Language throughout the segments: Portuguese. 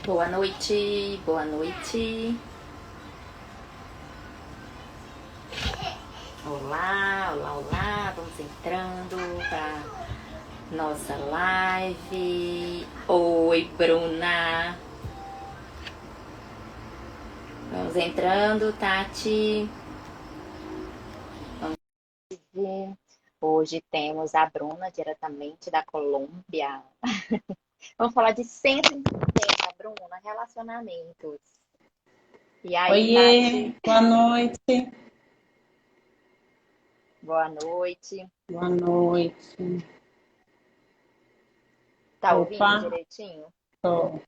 Boa noite, boa noite. Olá, olá, olá. Vamos entrando para nossa live. Oi, Bruna. Vamos entrando, Tati. Vamos ver. Hoje temos a Bruna, diretamente da Colômbia. Vamos falar de centro de inteligência, Bruna, relacionamentos. E aí, Oiê, Tati? boa noite. Boa noite. Boa noite. Tá ouvindo Opa, direitinho? tô,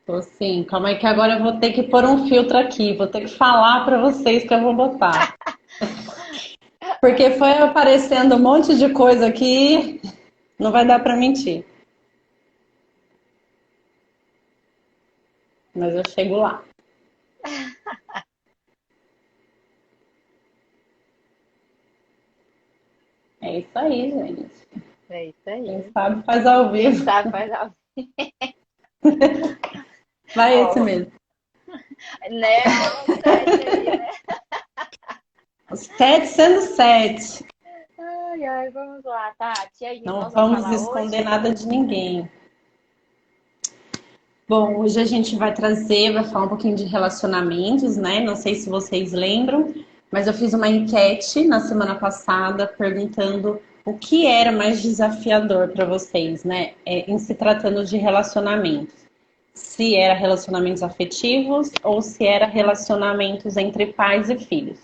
tô sim. Calma aí que agora eu vou ter que pôr um filtro aqui. Vou ter que falar para vocês que eu vou botar. Porque foi aparecendo um monte de coisa aqui, não vai dar para mentir. Mas eu chego lá. É isso aí, gente. É isso Quem aí. sabe faz ao Quem vivo. sabe faz ao Vai esse Ó, mesmo. né? Rola um sete aí, né? Os sete sendo sete. Ai, ai, vamos lá, Tati. E aí, Não nós vamos vamos falar esconder hoje? nada de ninguém. Bom, hoje a gente vai falar um pouquinho de relacionamentos, né? Não sei se vocês lembram, mas eu fiz uma enquete na semana passada perguntando o que era mais desafiador para vocês, né? Em se tratando de relacionamentos. Se era relacionamentos afetivos ou se era relacionamentos entre pais e filhos.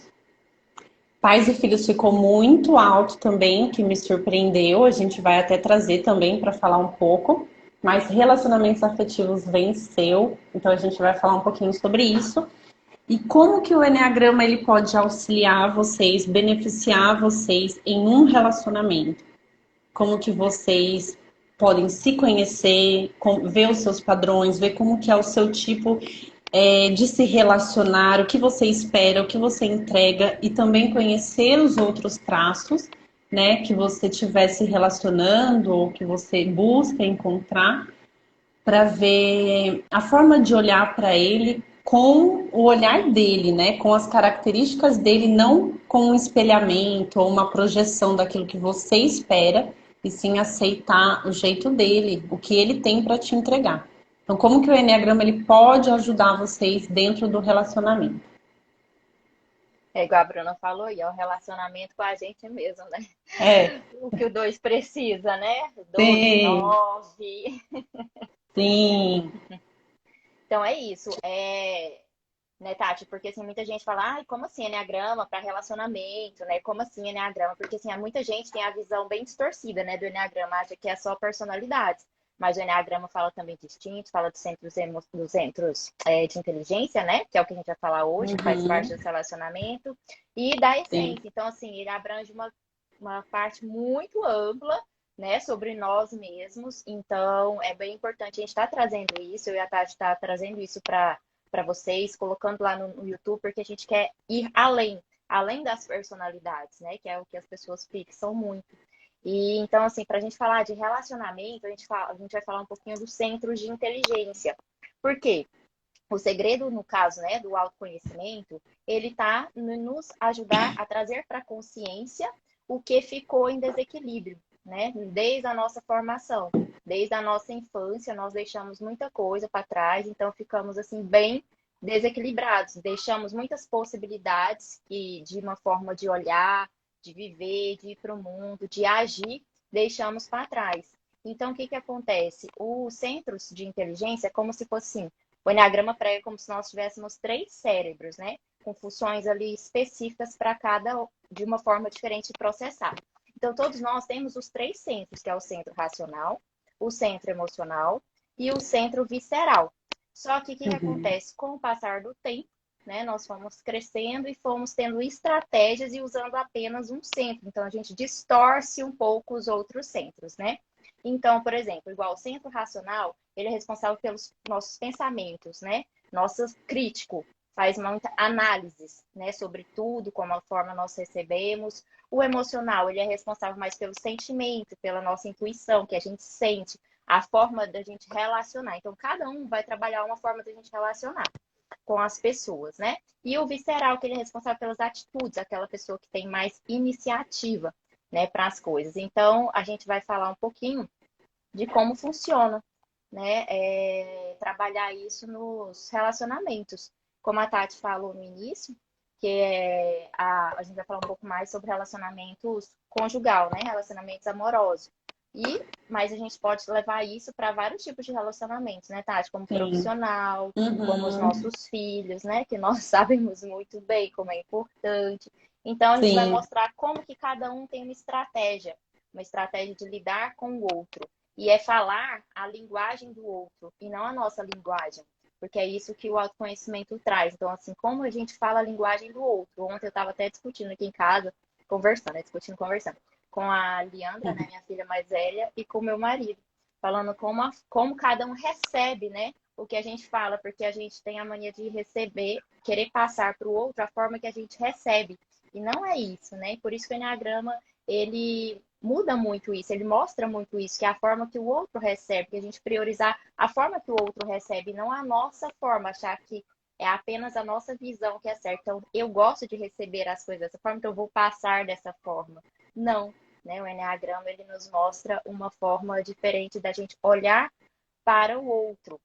Pais e filhos ficou muito alto também, o que me surpreendeu. A gente vai até trazer também para falar um pouco. Mas relacionamentos afetivos venceu, então a gente vai falar um pouquinho sobre isso. E como que o Enneagrama ele pode auxiliar vocês, beneficiar vocês em um relacionamento? Como que vocês podem se conhecer, ver os seus padrões, ver como que é o seu tipo de se relacionar, o que você espera, o que você entrega e também conhecer os outros traços, né, que você estiver se relacionando ou que você busca encontrar para ver a forma de olhar para ele com o olhar dele, né, com as características dele, não com um espelhamento ou uma projeção daquilo que você espera, e sim aceitar o jeito dele, o que ele tem para te entregar. Então, como que o Enneagrama ele pode ajudar vocês dentro do relacionamento? É igual a Bruna falou aí, é o relacionamento com a gente mesmo, né? É, O que o dois precisa, né? 12, sim, 9. sim. Então é isso. Né, Tati? Porque assim, muita gente fala, ai, como assim Enneagrama para relacionamento, né? Como assim Enneagrama? Porque assim, muita gente tem a visão bem distorcida, né, do Enneagrama, acha que é só personalidade. Mas o Enneagrama fala também de instintos, fala dos centros de inteligência, né? Que é o que a gente vai falar hoje, que faz parte Uhum, desse relacionamento, e da sim. essência. Então, assim, ele abrange uma parte muito ampla, né, sobre nós mesmos. Então, é bem importante a gente estar trazendo isso, eu e a Tati estar trazendo isso para vocês, colocando lá no YouTube, porque a gente quer ir além das personalidades, né? Que é o que as pessoas fixam muito. E então, assim, para a gente falar de relacionamento, a gente vai falar um pouquinho dos centros de inteligência. Por quê? O segredo, no caso, né, do autoconhecimento, ele está nos ajudar a trazer para a consciência o que ficou em desequilíbrio, né? Desde a nossa formação, desde a nossa infância, nós deixamos muita coisa para trás, então ficamos assim bem desequilibrados, deixamos muitas possibilidades que de uma forma de olhar, de viver, de ir para o mundo, de agir, deixamos para trás. Então, o que que acontece? Os centros de inteligência é como se fosse assim, o Enneagrama prega como se nós tivéssemos três cérebros, né? Com funções ali específicas para cada, de uma forma diferente de processar. Então, todos nós temos os três centros, que é o centro racional, o centro emocional e o centro visceral. Só que o que Uhum. acontece? Com o passar do tempo, né, nós fomos crescendo e fomos tendo estratégias e usando apenas um centro. Então, a gente distorce um pouco os outros centros, né? Então, por exemplo, igual o centro racional, ele é responsável pelos nossos pensamentos, né? Nosso crítico faz muita análises, né, sobre tudo, como a forma nós recebemos. O emocional, ele é responsável mais pelo sentimento, pela nossa intuição, que a gente sente. a forma da gente relacionar. Então, cada um vai trabalhar uma forma da gente relacionar com as pessoas, né? E o visceral, que ele é responsável pelas atitudes, aquela pessoa que tem mais iniciativa, né, para as coisas. Então, a gente vai falar um pouquinho de como funciona, né? Trabalhar isso nos relacionamentos. Como a Tati falou no início, que a gente vai falar um pouco mais sobre relacionamentos conjugal, né? Relacionamentos amorosos. Mas a gente pode levar isso para vários tipos de relacionamentos, né, Tati? Como Sim. profissional, como os Uhum. nossos filhos, né? Que nós sabemos muito bem como é importante. Então, a gente vai Sim. mostrar como que cada um tem uma estratégia de lidar com o outro. E é falar a linguagem do outro e não a nossa linguagem. Porque é isso que o autoconhecimento traz. Então, assim, como a gente fala a linguagem do outro. Ontem eu estava até discutindo aqui em casa, conversando, né? Conversando com a Leandra, né, minha filha mais velha, e com o meu marido, falando como cada um recebe, né, o que a gente fala, porque a gente tem a mania de receber, querer passar para o outro a forma que a gente recebe. E não é isso, né? Por isso que o Enneagrama, ele muda muito isso, ele mostra muito isso, que é a forma que o outro recebe, que a gente priorizar a forma que o outro recebe, não a nossa forma, achar que é apenas a nossa visão que é certa. Então, eu gosto de receber as coisas dessa forma, então eu vou passar dessa forma. Não, né? O Enneagrama, ele nos mostra uma forma diferente da gente olhar para o outro.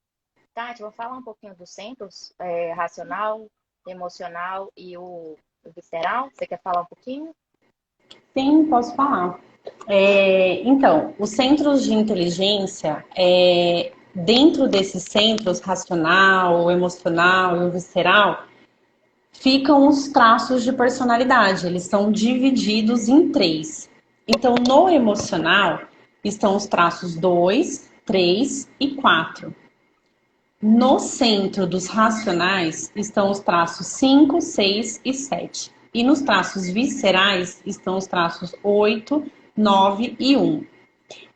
Tati, vou falar um pouquinho dos centros, racional, emocional e o visceral. Você quer falar um pouquinho? Sim, posso falar. Então, os centros de inteligência, dentro desses centros, racional, o emocional e o visceral, ficam os traços de personalidade. Eles são divididos em três. Então, no emocional, estão os traços 2, 3 e 4. No centro dos racionais estão os traços 5, 6 e 7. E nos traços viscerais estão os traços 8, 9 e 1.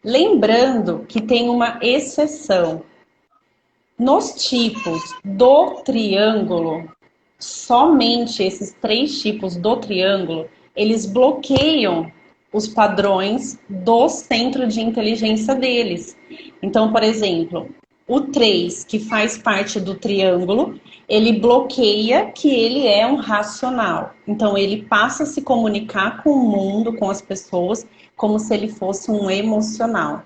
Lembrando que tem uma exceção. Nos tipos do triângulo, somente esses três tipos do triângulo, eles bloqueiam os padrões do centro de inteligência deles. Então, por exemplo, o 3, que faz parte do triângulo, ele bloqueia que ele é um racional. Então, ele passa a se comunicar com o mundo, com as pessoas, como se ele fosse um emocional.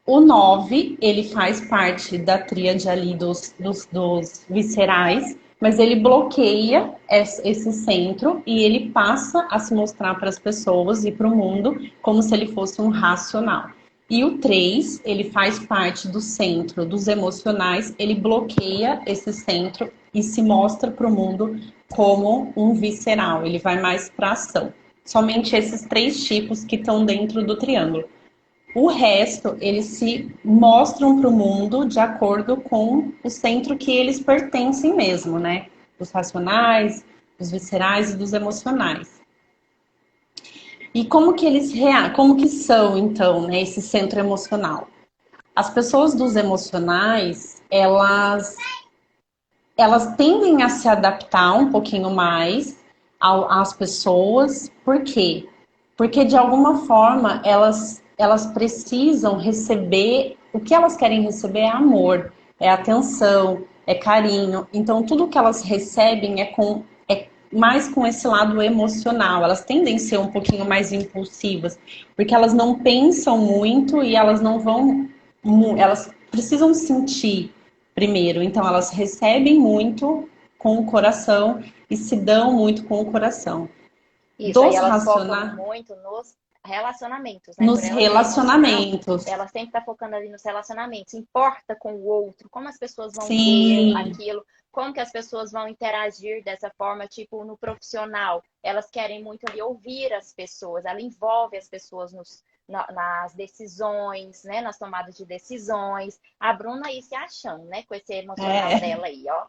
O 9 ele faz parte da tríade ali dos viscerais, mas ele bloqueia esse centro e ele passa a se mostrar para as pessoas e para o mundo como se ele fosse um racional. E o 3 ele faz parte do centro dos emocionais, ele bloqueia esse centro e se mostra para o mundo como um visceral, ele vai mais para ação. Somente esses três tipos que estão dentro do triângulo. O resto, eles se mostram para o mundo de acordo com o centro que eles pertencem mesmo, né? Dos racionais, dos viscerais e dos emocionais. E como que como que são, então, né, esse centro emocional? As pessoas dos emocionais, elas tendem a se adaptar um pouquinho mais às pessoas. Por quê? Porque de alguma forma elas precisam receber, o que elas querem receber é amor, é atenção, é carinho. Então tudo que elas recebem é mais com esse lado emocional. Elas tendem a ser um pouquinho mais impulsivas, porque elas não pensam muito e elas não vão, elas precisam sentir primeiro. Então elas recebem muito com o coração e se dão muito com o coração. Isso, aí Dos elas focam racionais, muito nos relacionamentos, né? Por nos ela ser emocional, relacionamentos. ela sempre está focando ali nos relacionamentos. Importa com o outro, como as pessoas vão ver Sim, aquilo, como que as pessoas vão interagir dessa forma, tipo no profissional. Elas querem muito ali ouvir as pessoas, ela envolve as pessoas nas decisões, né? Nas tomadas de decisões. A Bruna aí se achando, né? Com esse emocional é. dela aí, ó.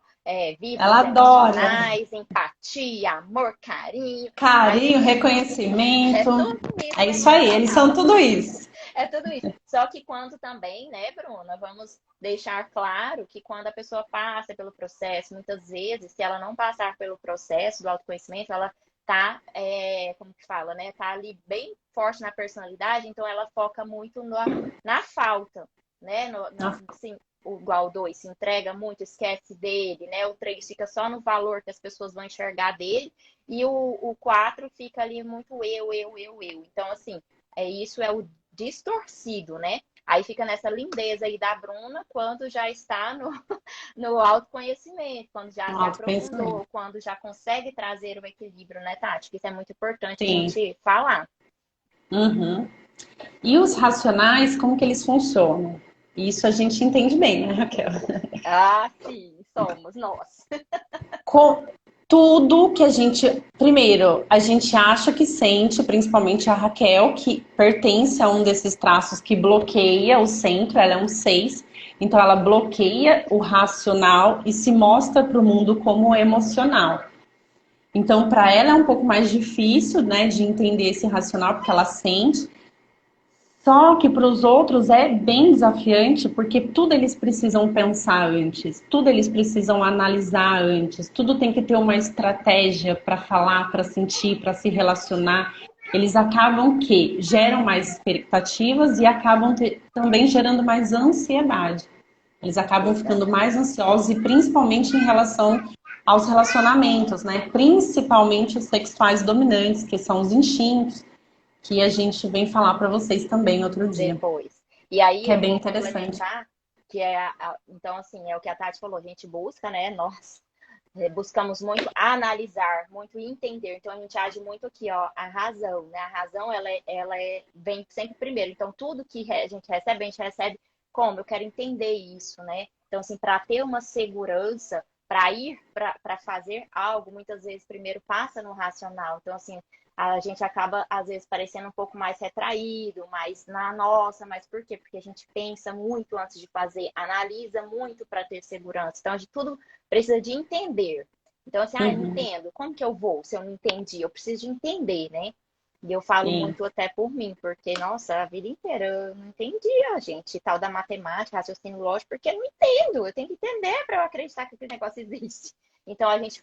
Viva Ela os adora emocionais, empatia, amor, carinho. A carinho, gente é reconhecimento. tudo isso É no isso aí, eles são emocional. tudo isso. É tudo isso. Só que quando também, né, Bruna, vamos deixar claro que quando a pessoa passa pelo processo, muitas vezes, se ela não passar pelo processo do autoconhecimento, ela como que fala, né? Tá ali bem forte na personalidade, então ela foca muito na falta, né? Assim, igual o 2 se entrega muito, esquece dele, né? O 3 fica só no valor que as pessoas vão enxergar dele, e o 4 fica ali muito eu. Então, assim, isso é o distorcido, né? Aí fica nessa lindeza aí da Bruna quando já está no autoconhecimento, quando já No se autoconhecimento. aprofundou, quando já consegue trazer o equilíbrio, né, Tati? Que isso é muito importante a Sim. gente falar. Uhum. E os racionais, como que eles funcionam? Isso a gente entende bem, né, Raquel? Ah, sim, somos nós. Com tudo que a gente. Primeiro, a gente acha que sente, principalmente a Raquel, que pertence a um desses traços que bloqueia o centro, ela é um 6. Então, ela bloqueia o racional e se mostra para o mundo como emocional. Então, para ela é um pouco mais difícil, né, de entender esse racional, porque ela sente. Só que para os outros é bem desafiante, porque tudo eles precisam pensar antes, tudo eles precisam analisar antes, tudo tem que ter uma estratégia para falar, para sentir, para se relacionar. Eles acabam que geram mais expectativas e acabam também gerando mais ansiedade. Eles acabam ficando Verdade. mais ansiosos e principalmente em relação aos relacionamentos, né? Principalmente os sexuais dominantes, que são os instintos que a gente vem falar para vocês também outro dia, Depois. E aí que é eu bem vou interessante. complementar, que então, assim, é o que a Tati falou, a gente busca, né? Nós buscamos muito analisar, muito entender. Então a gente age muito aqui, ó, a razão, né? A razão vem sempre primeiro. Então tudo que a gente recebe como eu quero entender isso, né? Então assim, para ter uma segurança, para fazer algo, muitas vezes primeiro passa no racional. Então assim, a gente acaba às vezes parecendo um pouco mais retraído, mais na nossa, mas por quê? Porque a gente pensa muito antes de fazer, analisa muito para ter segurança. Então, de tudo precisa de entender. Então, assim, eu não Uhum, entendo. Como que eu vou se eu não entendi? Eu preciso de entender, né? E eu falo sim. muito até por mim, porque, nossa, a vida inteira eu não entendia, gente, tal da matemática, raciocínio lógico, porque eu não entendo. Eu tenho que entender para eu acreditar que esse negócio existe. Então, a gente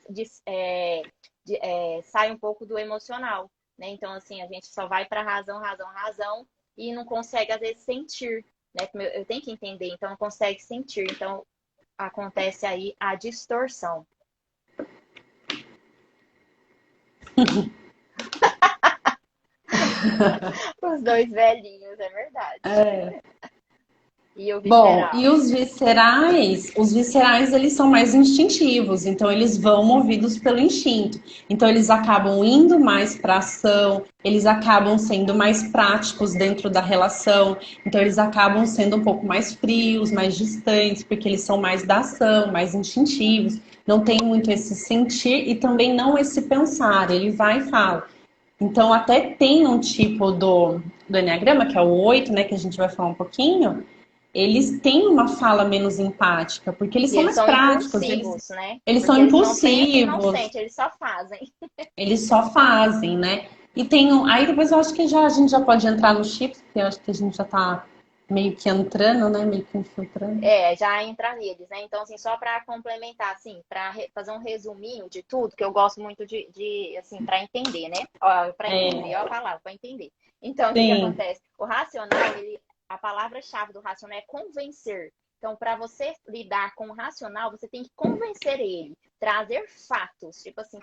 sai um pouco do emocional, né? Então, assim, a gente só vai para razão, e não consegue, às vezes, sentir, né? Eu tenho que entender, então não consegue sentir. Então, acontece aí a distorção. Os dois velhinhos, é verdade. É. E o Bom, e visceral? os viscerais eles são mais instintivos, então eles vão movidos pelo instinto. Então eles acabam indo mais para ação, eles acabam sendo mais práticos dentro da relação, então eles acabam sendo um pouco mais frios, mais distantes, porque eles são mais da ação, mais instintivos, não tem muito esse sentir e também não esse pensar, ele vai e fala. Então até tem um tipo do Enneagrama, que é o 8, né, que a gente vai falar um pouquinho, eles têm uma fala menos empática, porque eles E são eles mais são práticos, impulsivos, né? eles são Porque eles não pensam e não impulsivos, sentem, eles só fazem. eles só fazem, né? E tem um, aí depois eu acho que a gente já pode entrar nos chips, porque eu acho que a gente já tá meio que entrando, né? Meio que infiltrando. Já entra neles, né? Então, assim, só para complementar, assim, para fazer um resuminho de tudo, que eu gosto muito assim, para entender, né? Para entender, ó É, a palavra, para entender. Então, o que que sim. acontece? O racional, a palavra-chave do racional é convencer. Então, para você lidar com o racional, você tem que convencer ele, trazer fatos, tipo assim,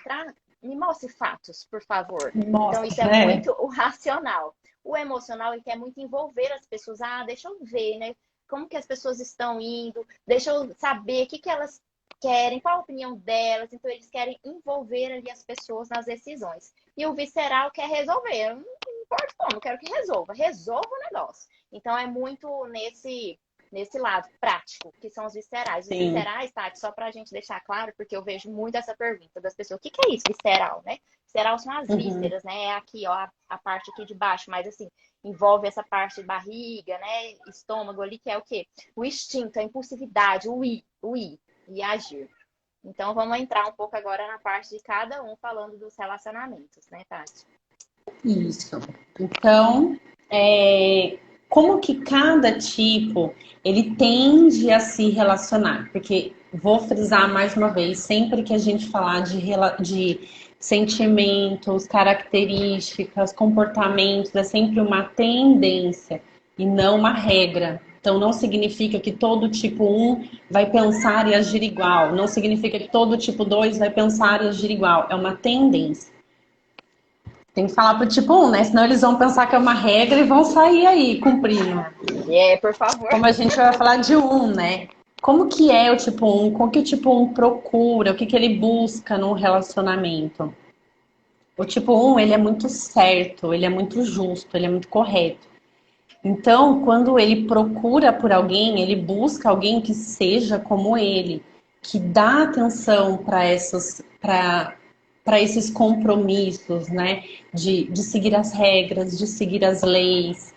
me mostre fatos, por favor. Então, Mostra, isso é né? muito o racional. O emocional, ele quer muito envolver as pessoas. Ah, deixa eu ver, né? Como que as pessoas estão indo, deixa eu saber o que que elas querem, qual a opinião delas. Então, eles querem envolver ali as pessoas nas decisões. E o visceral quer resolver. Eu não importa como, eu quero que resolva. Resolva o negócio. Então, é muito nesse lado prático, que são os viscerais. Os Sim. viscerais, Tati, só para a gente deixar claro, porque eu vejo muito essa pergunta das pessoas: o que que é isso, visceral, né? Visceral são as Uhum. vísceras, né? É aqui, ó, a parte aqui de baixo, mas assim, envolve essa parte de barriga, né? Estômago ali, que é o quê? O instinto, a impulsividade, o ir e agir. Então, vamos entrar um pouco agora na parte de cada um, falando dos relacionamentos, né, Tati? Isso. Então, como que cada tipo ele tende a se relacionar? Porque vou frisar mais uma vez, sempre que a gente falar de sentimentos, características, comportamentos, é sempre uma tendência e não uma regra. Então, não significa que todo tipo 1 vai pensar e agir igual. Não significa que todo tipo 2 vai pensar e agir igual. É uma tendência. Tem que falar pro tipo 1, né? Senão eles vão pensar que é uma regra e vão sair aí cumprindo. Por favor. Como a gente vai falar de 1, né? Como que é o tipo 1? Como que o tipo 1 procura? O que que ele busca num relacionamento? O tipo 1, ele é muito certo, ele é muito justo, ele é muito correto. Então, quando ele procura por alguém, ele busca alguém que seja como ele, que dá atenção para esses compromissos, né? De seguir as regras, de seguir as leis.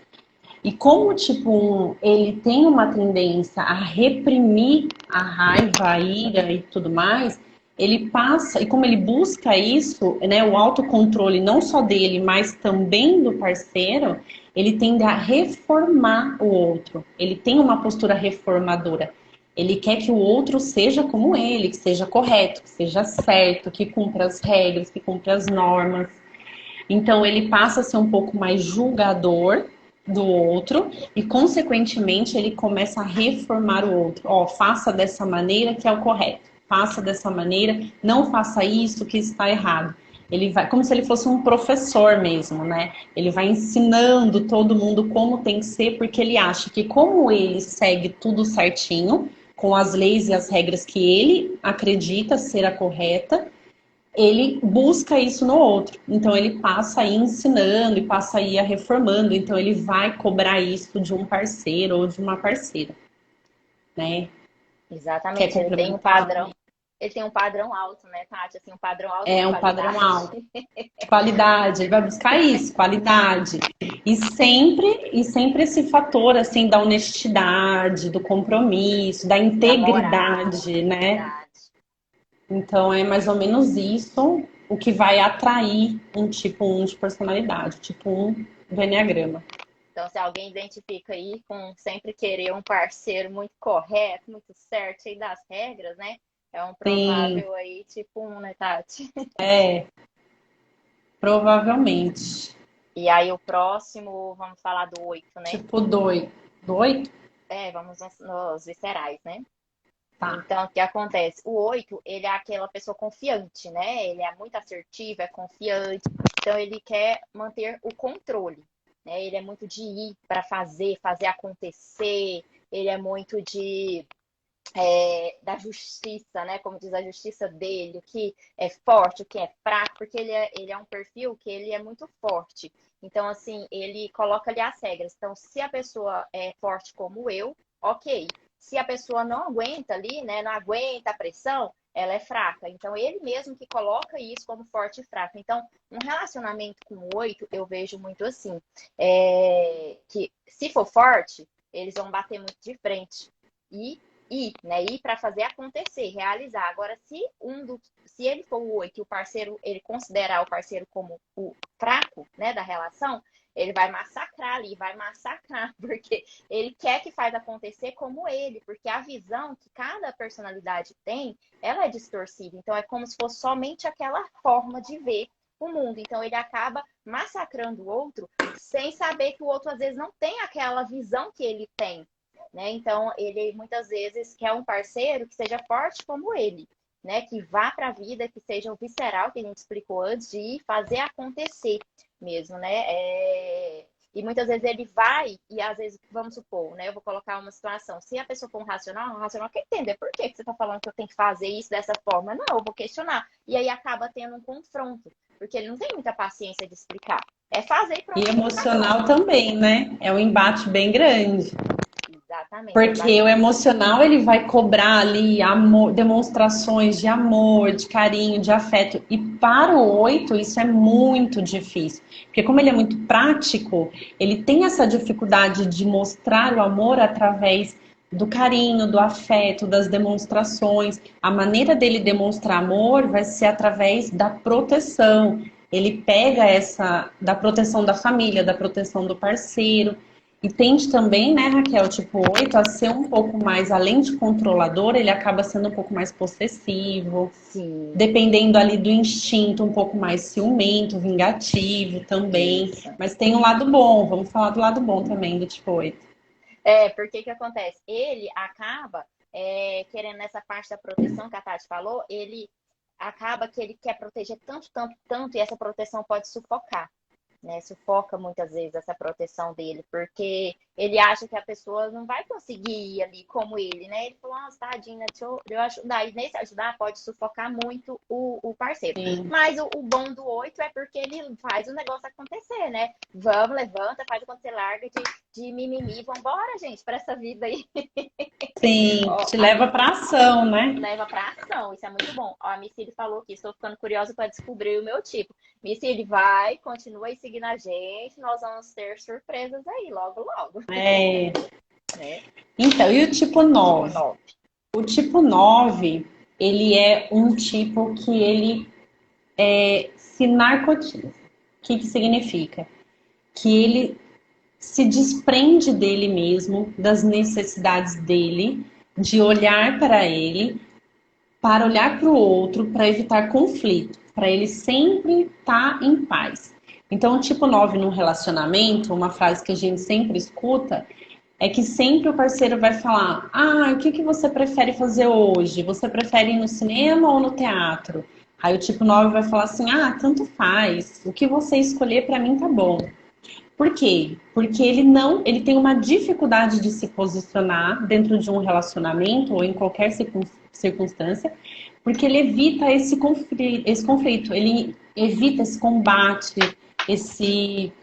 E como o tipo 1, ele tem uma tendência a reprimir a raiva, a ira e tudo mais, ele passa, e como ele busca isso, né, o autocontrole não só dele, mas também do parceiro, ele tende a reformar o outro. Ele tem uma postura reformadora. Ele quer que o outro seja como ele, que seja correto, que seja certo, que cumpra as regras, que cumpra as normas. Então ele passa a ser um pouco mais julgador do outro e, consequentemente, ele começa a reformar o outro. Ó, faça dessa maneira que é o correto. Faça dessa maneira, não faça isso que está errado. Ele vai, como se ele fosse um professor mesmo, né? Ele vai ensinando todo mundo como tem que ser, porque ele acha que como ele segue tudo certinho, com as leis e as regras que ele acredita ser a correta, ele busca isso no outro. Então ele passa aí ensinando e passa aí a reformando. Então ele vai cobrar isso de um parceiro ou de uma parceira, né? Quer Exatamente, complementar? ele tem um padrão alto, né, Tati? Assim, um padrão alto de É um padrão qualidade. alto. Qualidade, ele vai buscar isso, qualidade. E sempre esse fator assim da honestidade, do compromisso, da Da moral, integridade, né? verdade. Então é mais ou menos isso o que vai atrair um tipo 1 de personalidade, tipo 1 do Enneagrama. Então, se alguém identifica aí com sempre querer um parceiro muito correto, muito certo, cheio das regras, né? É um Sim, provável aí, tipo um, né, Tati? é, provavelmente. E aí o próximo, vamos falar do 8, né? Tipo 2. Do 8? Vamos nos viscerais, né? Tá. Então, o que acontece? O 8, ele é aquela pessoa confiante, né? Ele é muito assertivo, é confiante. Então, ele quer manter o controle, né? Ele é muito de ir para fazer acontecer. Ele é muito da justiça, né? Como diz a justiça dele, o que é forte, o que é fraco, porque ele é um perfil que ele é muito forte. Então, assim, ele coloca ali as regras. Então, se a pessoa é forte como eu, ok. Se a pessoa não aguenta ali, né? Não aguenta a pressão, ela é fraca. Então, ele mesmo que coloca isso como forte e fraco. Então, um relacionamento com o 8, eu vejo muito assim, que se for forte, eles vão bater muito de frente. E ir para fazer acontecer, realizar. Agora, se ele for o 8 e o parceiro, ele considerar o parceiro como o fraco, né, da relação, ele vai massacrar ali, vai massacrar, porque ele quer que faz acontecer como ele, porque a visão que cada personalidade tem, ela é distorcida. Então, é como se fosse somente aquela forma de ver o mundo. Então, ele acaba massacrando o outro sem saber que o outro, às vezes, não tem aquela visão que ele tem, né? Então, ele muitas vezes quer um parceiro que seja forte como ele, né? Que vá para a vida, que seja o visceral, que a gente explicou antes, de ir fazer acontecer mesmo, né? E muitas vezes ele vai, e às vezes, vamos supor, né? Eu vou colocar uma situação. Se a pessoa for um racional quer entender por que você está falando que eu tenho que fazer isso dessa forma. Não, eu vou questionar. E aí acaba tendo um confronto, porque ele não tem muita paciência de explicar. É fazer e E pronto, tá emocional pronto. também, né? É um embate bem grande. Exatamente, é Porque o bastante. emocional ele vai cobrar ali amor, demonstrações de amor, de carinho, de afeto. E para o 8 isso é muito difícil. Porque como ele é muito prático, ele tem essa dificuldade de mostrar o amor através do carinho, do afeto, das demonstrações. A maneira dele demonstrar amor vai ser através da proteção. Ele pega essa da proteção da família, da proteção do parceiro. E tende também, né, Raquel, tipo 8 a ser um pouco mais, além de controlador, ele acaba sendo um pouco mais possessivo, Sim, dependendo ali do instinto, um pouco mais ciumento, vingativo também. isso. Mas tem um lado bom, vamos falar do lado bom também do tipo 8. Porque que acontece? Ele acaba querendo nessa parte da proteção que a Tati falou, ele acaba que ele quer proteger tanto, tanto, tanto, e essa proteção pode sufocar, né? Sufoca muitas vezes essa proteção dele, porque ele acha que a pessoa não vai conseguir ir ali como ele, né? Ele falou, nossa, tadinha, deixa eu ajudar. E nesse ajudar pode sufocar muito o parceiro. Sim. Mas o bom do 8 é porque ele faz o negócio acontecer, né? Vamos, levanta, faz acontecer, larga de mimimi, vambora, gente, para essa vida aí. Sim, Ó, te leva para ação, né? leva para ação, isso é muito bom. Ó, a Missy falou que estou ficando curiosa para descobrir o meu tipo. Missy, vai, continua aí seguindo a gente, nós vamos ter surpresas aí, logo, logo. É. Né? Então, e o tipo Tipo 9? 9. O tipo 9, ele é um tipo que ele se narcotiza. O que que significa? Que ele se desprende dele mesmo, das necessidades dele, de olhar para olhar para o outro, para evitar conflito, para ele sempre estar em paz. Então, o tipo 9 num relacionamento, uma frase que a gente sempre escuta, é que sempre o parceiro vai falar: ah, o que que você prefere fazer hoje? Você prefere ir no cinema ou no teatro? Aí o tipo 9 vai falar assim: ah, tanto faz. O que você escolher para mim tá bom. Por quê? Porque ele tem uma dificuldade de se posicionar dentro de um relacionamento ou em qualquer circunstância, porque ele evita esse conflito, ele evita esse combate,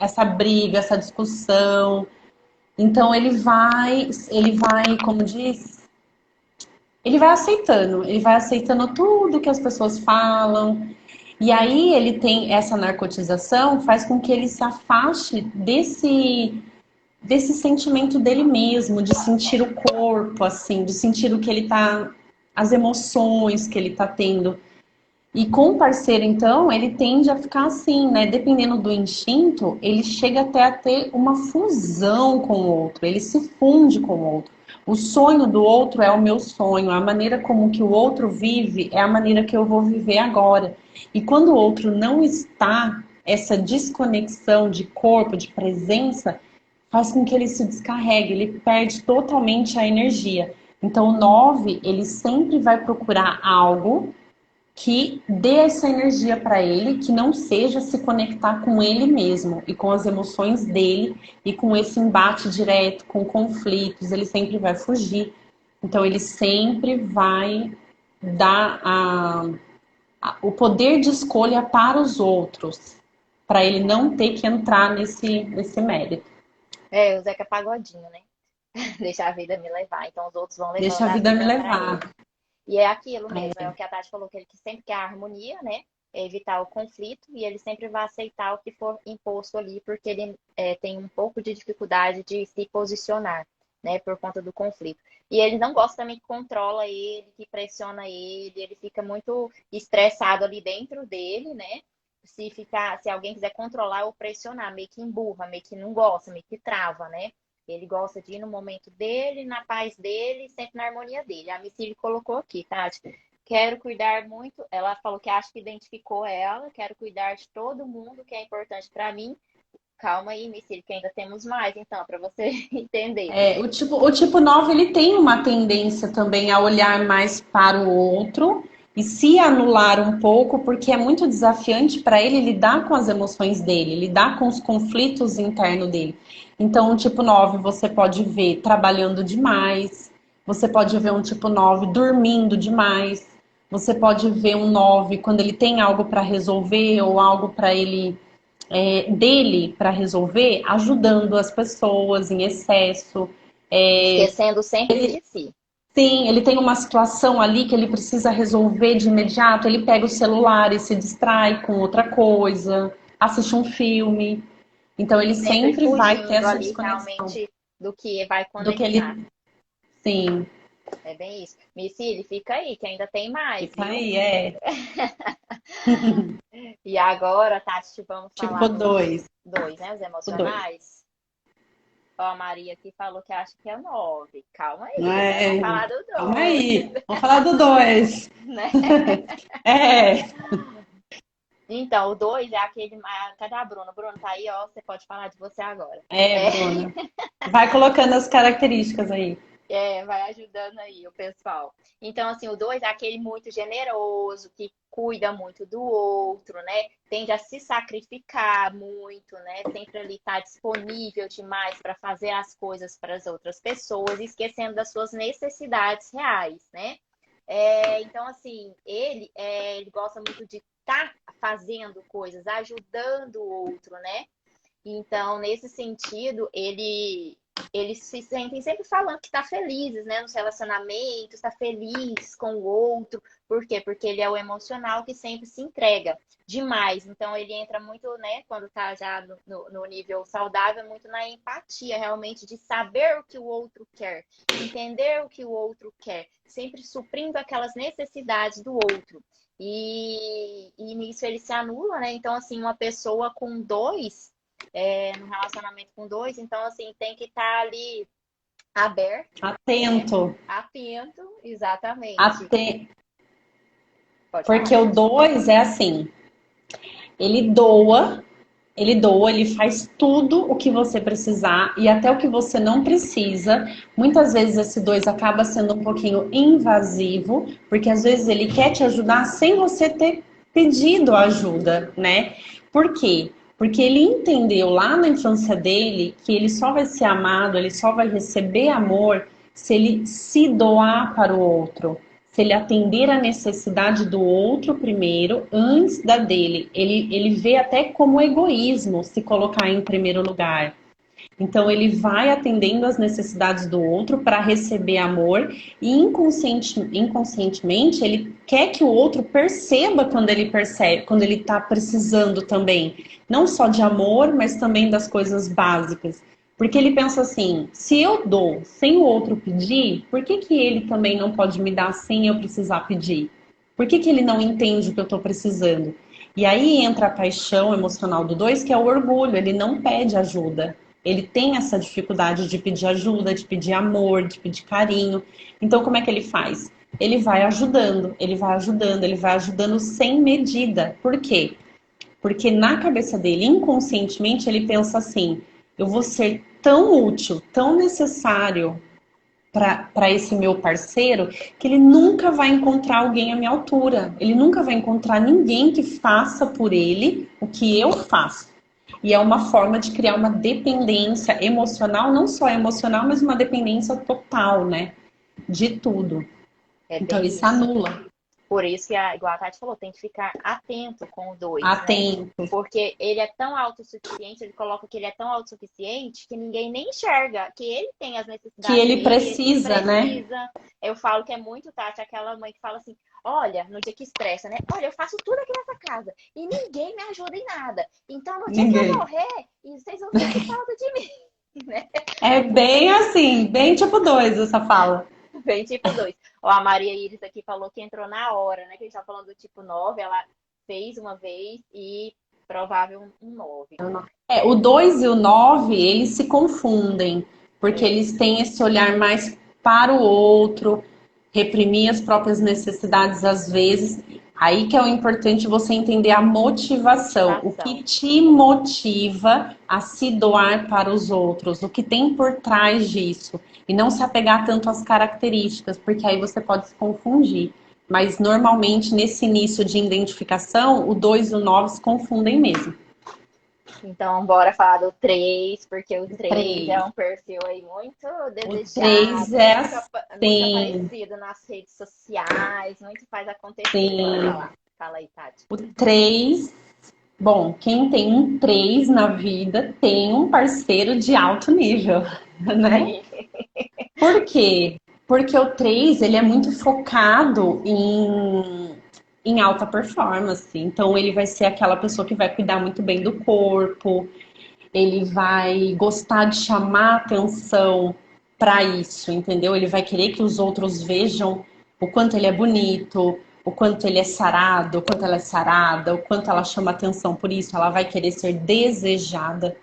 essa briga, essa discussão. Então ele vai, como diz, ele vai aceitando tudo que as pessoas falam. E aí ele tem essa narcotização, faz com que ele se afaste desse sentimento dele mesmo, de sentir o corpo, assim, de sentir o que ele tá, as emoções que ele tá tendo. E com o parceiro, então, ele tende a ficar assim, né? Dependendo do instinto, ele chega até a ter uma fusão com o outro, ele se funde com o outro. O sonho do outro é o meu sonho, a maneira como que o outro vive é a maneira que eu vou viver agora. E quando o outro não está, essa desconexão de corpo, de presença, faz com que ele se descarregue, ele perde totalmente a energia. Então, o 9, ele sempre vai procurar algo que dê essa energia para ele, que não seja se conectar com ele mesmo e com as emoções dele e com esse embate direto, com conflitos, ele sempre vai fugir. Então ele sempre vai dar o poder de escolha para os outros, para ele não ter que entrar nesse mérito. O Zeca Pagodinho, né? Deixa a vida me levar. Então os outros vão Deixa levando a a vida me vida para levar. ele. E é aquilo mesmo, é o que a Tati falou, que ele sempre quer a harmonia, né? É evitar o conflito e ele sempre vai aceitar o que for imposto ali, porque ele tem um pouco de dificuldade de se posicionar, né? Por conta do conflito. E ele não gosta também que controla ele, que pressiona ele fica muito estressado ali dentro dele, né? Se alguém quiser controlar ou pressionar, meio que emburra, meio que não gosta, meio que trava, né? Ele gosta de ir no momento dele, na paz dele, sempre na harmonia dele. A Missy colocou aqui, Tati. Quero cuidar muito. Ela falou que acha que identificou ela. Quero cuidar de todo mundo que é importante para mim. Calma aí, Missy, que ainda temos mais, então, para você entender. O tipo 9 ele tem uma tendência também a olhar mais para o outro e se anular um pouco, porque é muito desafiante para ele lidar com as emoções dele, lidar com os conflitos internos dele. Então, o tipo 9 você pode ver trabalhando demais, você pode ver um tipo 9 dormindo demais, você pode ver um 9 quando ele tem algo para resolver ou algo para ele dele para resolver, ajudando as pessoas em excesso. Esquecendo sempre de si. Sim, ele tem uma situação ali que ele precisa resolver de imediato, ele pega o celular e se distrai com outra coisa, assiste um filme. Então ele Sempre sempre vai ter fugindo essa ali desconexão realmente do que vai do que conectar. ele. Sim, É bem isso. Missy, fica aí, que ainda tem mais, fica viu? aí, é. E agora, Tati, vamos falar Tipo dos 2. dois, né? Os O 2. emocionais. Ó, a Maria aqui falou que acha que é 9. Calma Não aí, né? Vamos é? falar do Calma 2, aí. Vamos falar do 2. né? É, Então, o 2 é aquele. Cadê a Bruna? Bruna, tá aí, ó. Você pode falar de você agora. É, Bruna. Vai colocando as características aí. vai ajudando aí o pessoal. Então, assim, o 2 é aquele muito generoso, que cuida muito do outro, né? Tende a se sacrificar muito, né? Sempre ali tá disponível demais para fazer as coisas para as outras pessoas, esquecendo das suas necessidades reais, né? Então, assim, ele gosta muito de estar fazendo coisas, ajudando o outro, né? Então, nesse sentido, eles se sentem sempre falando que está felizes, né, nos relacionamentos, está feliz com o outro. Por quê? Porque ele é o emocional que sempre se entrega demais. Então, ele entra muito, né, quando está já no nível saudável, muito na empatia, realmente, de saber o que o outro quer, entender o que o outro quer, sempre suprindo aquelas necessidades do outro. E nisso ele se anula, né? Então, assim, uma pessoa com dois no relacionamento com dois, então assim, tem que estar ali aberto, né? Atento. Atento, exatamente. Aten... Pode falar, Porque o Tati. 2 é assim, ele doa, ele faz tudo o que você precisar e até o que você não precisa. Muitas vezes esse 2 acaba sendo um pouquinho invasivo, porque às vezes ele quer te ajudar sem você ter pedido ajuda, né? Por quê? Porque ele entendeu lá na infância dele que ele só vai ser amado, ele só vai receber amor se ele se doar para o outro, se ele atender a necessidade do outro primeiro, antes da dele. Ele vê até como egoísmo se colocar em primeiro lugar. Então, ele vai atendendo às necessidades do outro para receber amor e inconscientemente ele quer que o outro perceba quando ele percebe, quando ele está precisando também, não só de amor, mas também das coisas básicas. Porque ele pensa assim, se eu dou sem o outro pedir, por que que ele também não pode me dar sem eu precisar pedir? Por que que ele não entende o que eu estou precisando? E aí entra a paixão emocional do dois, que é o orgulho, ele não pede ajuda. Ele tem essa dificuldade de pedir ajuda, de pedir amor, de pedir carinho. Então, como é que ele faz? Ele vai ajudando, ele vai ajudando, ele vai ajudando sem medida. Por quê? Porque na cabeça dele, inconscientemente, ele pensa assim: eu vou ser tão útil, tão necessário para esse meu parceiro, que ele nunca vai encontrar alguém à minha altura. Ele nunca vai encontrar ninguém que faça por ele o que eu faço. E é uma forma de criar uma dependência emocional, não só emocional, mas uma dependência total, né? De tudo. É Então bem isso isso. anula. Por isso que, igual a Tati falou, tem que ficar atento com o dois, né? Atento. Porque ele é tão autossuficiente, ele coloca que ele é tão autossuficiente que ninguém nem enxerga que ele tem as Que necessidades ele dele, ele que precisa, né? precisa. Eu falo que é muito, Tati, aquela mãe que fala assim: olha, no dia que estressa, né? Olha, eu faço tudo aqui nessa casa e ninguém me ajuda em nada. Então, no dia que eu Ninguém. morrer, vocês vão sentir falta de mim, né? É bem assim, bem tipo 2 essa fala. Bem tipo 2. Ó, a Maria Iris aqui falou que entrou na hora, né? Que a gente tá falando do tipo 9, ela fez uma vez e provável um 9. O 2 e o 9 eles se confundem, porque É, eles têm esse olhar mais para o outro, reprimir as próprias necessidades às vezes. Aí que é o importante você entender a motivação, o que motivação. te motiva a se doar para os outros, o que tem por trás disso. E não se apegar tanto às características, porque aí você pode se confundir. Mas normalmente nesse início de identificação, o 2 e o 9 se confundem mesmo. Então, bora falar do 3, porque o O 3 é 3. um perfil aí muito O 3 desejado, é muito assim, aparecido nas redes sociais, muito faz acontecer. Pode sim. falar. Fala aí, Tati. O 3, bom, quem tem um 3 na vida tem um parceiro de alto nível, né? Sim. Por quê? Porque o 3 ele é muito focado em alta performance. Então, ele vai ser aquela pessoa que vai cuidar muito bem do corpo, ele vai gostar de chamar atenção para isso, entendeu? Ele vai querer que os outros vejam o quanto ele é bonito, o quanto ele é sarado, o quanto ela é sarada, o quanto ela chama atenção por isso, ela vai querer ser desejada.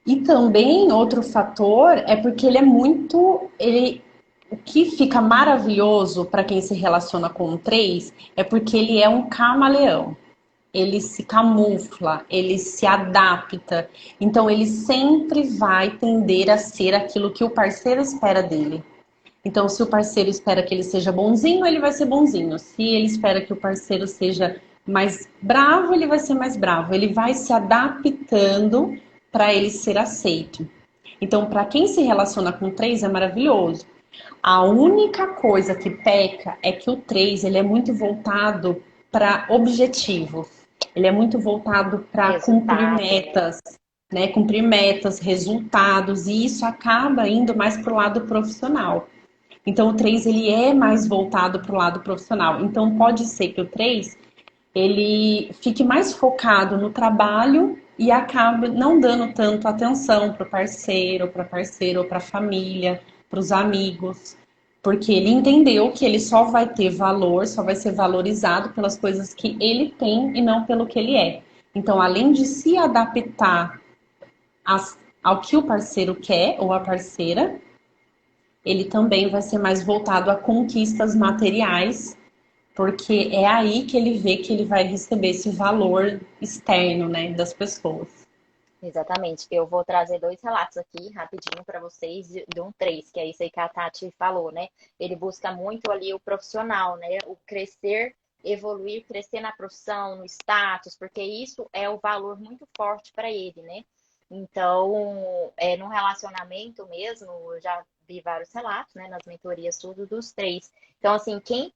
E também outro fator é porque ele é muito. O que fica maravilhoso para quem se relaciona com o 3 é porque ele é um camaleão. Ele se camufla, ele se adapta. Então, ele sempre vai tender a ser aquilo que o parceiro espera dele. Então, se o parceiro espera que ele seja bonzinho, ele vai ser bonzinho. Se ele espera que o parceiro seja mais bravo, ele vai ser mais bravo. Ele vai se adaptando para ele ser aceito. Então, para quem se relaciona com 3 é maravilhoso. A única coisa que peca é que o 3 ele é muito voltado para objetivos. Ele é muito voltado para cumprir Resultado, né? metas, né? Cumprir metas, resultados, e isso acaba indo mais para o lado profissional. Então, o 3 ele é mais voltado para o lado profissional. Então, pode ser que o 3 ele fique mais focado no trabalho e acabe não dando tanto atenção para o parceiro, para a parceira ou para a família, para os amigos, porque ele entendeu que ele só vai ter valor, só vai ser valorizado pelas coisas que ele tem e não pelo que ele é. Então, além de se adaptar ao que o parceiro quer ou a parceira, ele também vai ser mais voltado a conquistas materiais, porque é aí que ele vê que ele vai receber esse valor externo, né, das pessoas. Exatamente. Eu vou trazer dois relatos aqui rapidinho para vocês de um três, que é isso aí que a Tati falou, né? Ele busca muito ali o profissional, né? O crescer, evoluir, crescer na profissão, no status, porque isso é o valor muito forte para ele, né? Então, num relacionamento mesmo, eu já vi vários relatos, né? Nas mentorias, tudo dos três. Então, assim, quem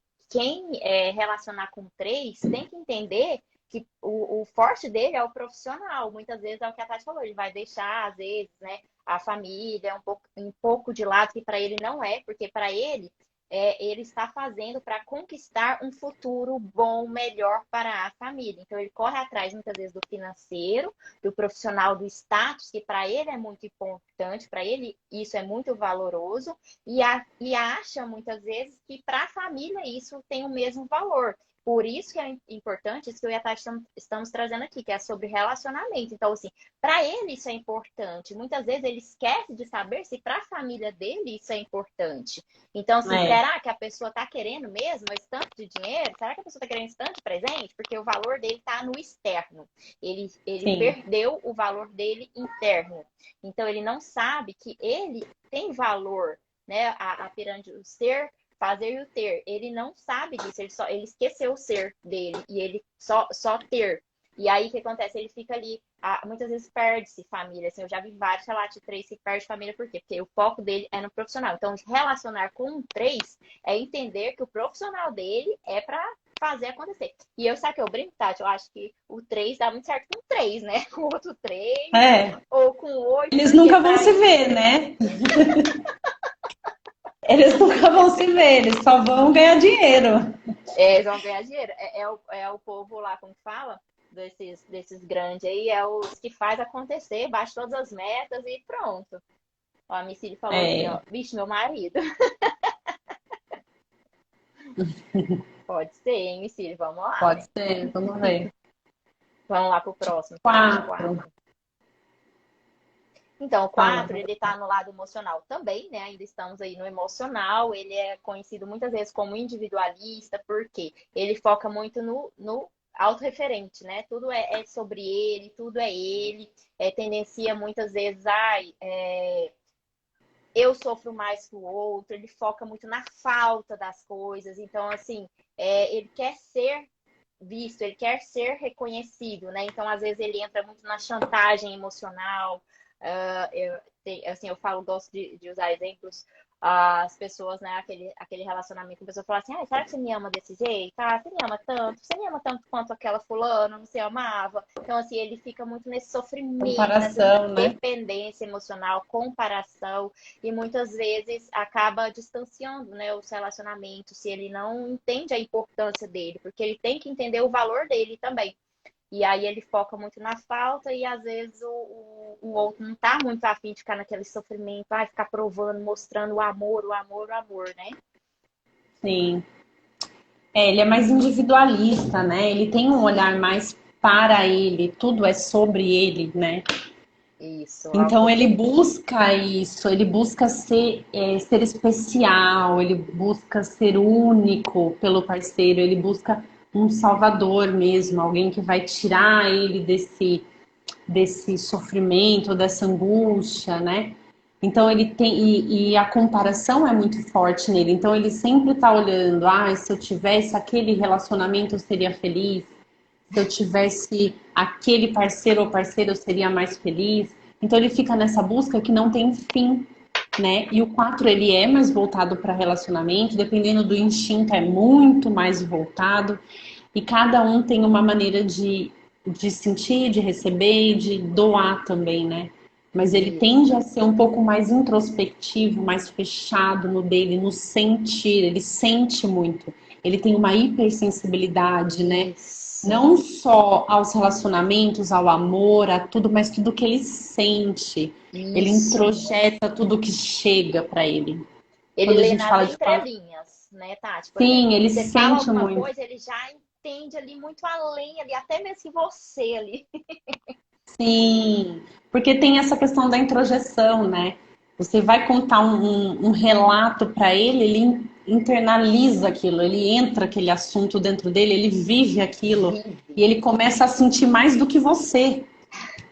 relacionar com três tem que entender que o forte dele é o profissional. Muitas vezes é o que a Tati falou, ele vai deixar, às vezes, né, a família um pouco de lado, que para ele não é, porque para ele, ele está fazendo para conquistar um futuro bom, melhor para a família. Então, ele corre atrás, muitas vezes, do financeiro, do profissional, do status, que para ele é muito importante, para ele isso é muito valoroso, e acha, muitas vezes, que para a família isso tem o mesmo valor. Por isso que é importante isso que eu e a Tati estamos trazendo aqui, que é sobre relacionamento. Então, assim, para ele isso é importante. Muitas vezes ele esquece de saber se para a família dele isso é importante. Então, assim, É, será que a pessoa está querendo mesmo esse tanto de dinheiro? Será que a pessoa está querendo esse tanto de presente? Porque o valor dele está no externo. Ele sim. perdeu o valor dele interno. Então, ele não sabe que ele tem valor, né? A pirâmide do ser, fazer e o ter. Ele não sabe disso, ele esqueceu o ser dele e ele só ter. E aí o que acontece? Ele fica ali, muitas vezes perde-se família. Assim, eu já vi vários relatos de três que perde família, por quê? Porque o foco dele é no profissional. Então, relacionar com um três é entender que o profissional dele é para fazer acontecer. E eu sabe que eu brinco, Tati, eu acho que o 3 dá muito certo com 3, né? Com outro 3 É, ou com 8, eles porque nunca vão para se ele ver, né? Eles nunca vão se ver, eles só vão ganhar dinheiro. eles vão ganhar dinheiro. É o povo lá, como que fala? Desses grandes aí, é os que faz acontecer, bate todas as metas e pronto. Ó, a Missy falou assim, É, ó, vixe, meu marido. Pode ser, hein, Missy? Vamos lá, pode né? ser, vamos ver. Vamos lá pro próximo, Tati, Quatro. 4. Então, o Fala. 4, ele tá no lado emocional também, né? Ainda estamos aí no emocional. Ele é conhecido muitas vezes como individualista, porque ele foca muito no autorreferente, né? Tudo é sobre ele, tudo é ele. Tendencia muitas vezes, eu sofro mais que o outro. Ele foca muito na falta das coisas. Então, assim, ele quer ser visto, ele quer ser reconhecido, né? Então, às vezes, ele entra muito na chantagem emocional. Assim, eu falo, gosto de usar exemplos. As pessoas, né? Aquele relacionamento, a pessoa fala assim: será que você me ama desse jeito? Você me ama tanto? Você me ama tanto quanto aquela fulana não se amava? Então, assim, ele fica muito nesse sofrimento, nessa Comparação, né? dependência emocional, comparação, e muitas vezes acaba distanciando, né, os relacionamentos, se ele não entende a importância dele, porque ele tem que entender o valor dele também. E aí ele foca muito na falta e às vezes o outro não tá muito afim de ficar naquele sofrimento, ficar provando, mostrando o amor, o amor, o amor, né? Sim. É, ele é mais individualista, né? Ele tem um olhar mais para ele, tudo é sobre ele, né? Isso, Então ele busca isso, ele busca ser especial, ele busca ser único pelo parceiro, ele busca um salvador mesmo, alguém que vai tirar ele desse sofrimento, dessa angústia, né? Então ele tem, e a comparação é muito forte nele, então ele sempre tá olhando, se eu tivesse aquele relacionamento eu seria feliz, se eu tivesse aquele parceiro ou parceira, eu seria mais feliz. Então ele fica nessa busca que não tem fim, né? E o 4 ele é mais voltado para relacionamento, dependendo do instinto, é muito mais voltado. E cada um tem uma maneira de sentir, de receber e de doar também, né? Mas ele tende a ser um pouco mais introspectivo, mais fechado no dele, no sentir. Ele sente muito. Ele tem uma hipersensibilidade, né? isso, Não só aos relacionamentos, ao amor, a tudo, mas tudo que ele sente. Ele isso. introjeta tudo que chega para ele. Ele Quando a lê gente nas fala de quatro, entrelinhas, né, Tati? Por exemplo, sim, ele você fala sente alguma muito. coisa, ele já entende ali muito além ali, até mesmo que você ali. Sim, porque tem essa questão da introjeção, né? Você vai contar um relato para ele, ele internaliza aquilo, ele entra aquele assunto dentro dele, ele vive aquilo Vive. e ele começa a sentir mais do que você.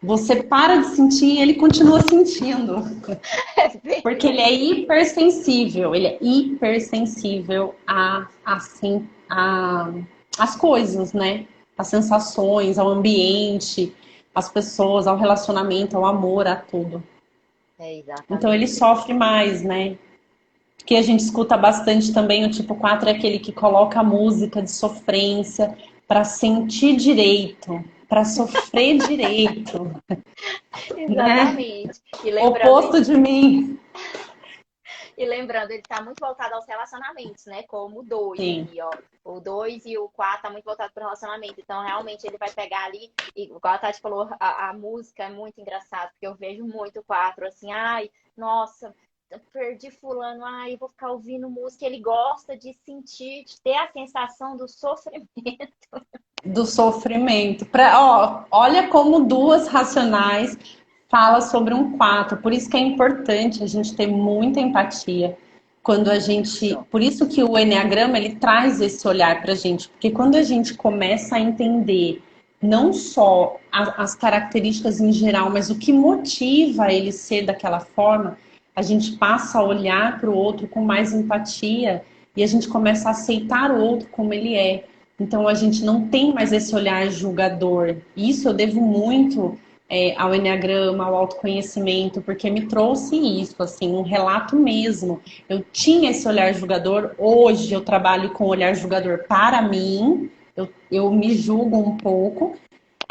Você para de sentir e ele continua sentindo. É bem Porque ele é hipersensível a, às coisas, né? Às sensações, ao ambiente, às pessoas, ao relacionamento, ao amor, a tudo. É Então ele exatamente. sofre mais, né? Que a gente escuta bastante também, o tipo 4 é aquele que coloca a música de sofrência para sentir direito, para sofrer direito, né? Exatamente. E lembrando, Oposto de mim. ele tá muito voltado aos relacionamentos, né? Como o 2 Sim. ali, ó. O 2 e o 4 tá muito voltado para o relacionamento. Então, realmente, ele vai pegar ali, e igual a Tati falou, a música é muito engraçada, porque eu vejo muito o 4, assim, ai, nossa, eu perdi fulano, ai, eu vou ficar ouvindo música. Ele gosta de sentir, de ter a sensação do sofrimento. Do sofrimento. Olha como duas racionais fala sobre um 4. Por isso que é importante a gente ter muita empatia. Quando a gente, Isso. por isso que o enneagrama ele traz esse olhar para a gente, porque quando a gente começa a entender não só as características em geral, mas o que motiva ele ser daquela forma, a gente passa a olhar para o outro com mais empatia e a gente começa a aceitar o outro como ele é. Então a gente não tem mais esse olhar julgador. Isso eu devo muito ao enneagrama, ao autoconhecimento, porque me trouxe isso, assim, um relato mesmo. Eu tinha esse olhar julgador, hoje eu trabalho com olhar julgador para mim, eu me julgo um pouco,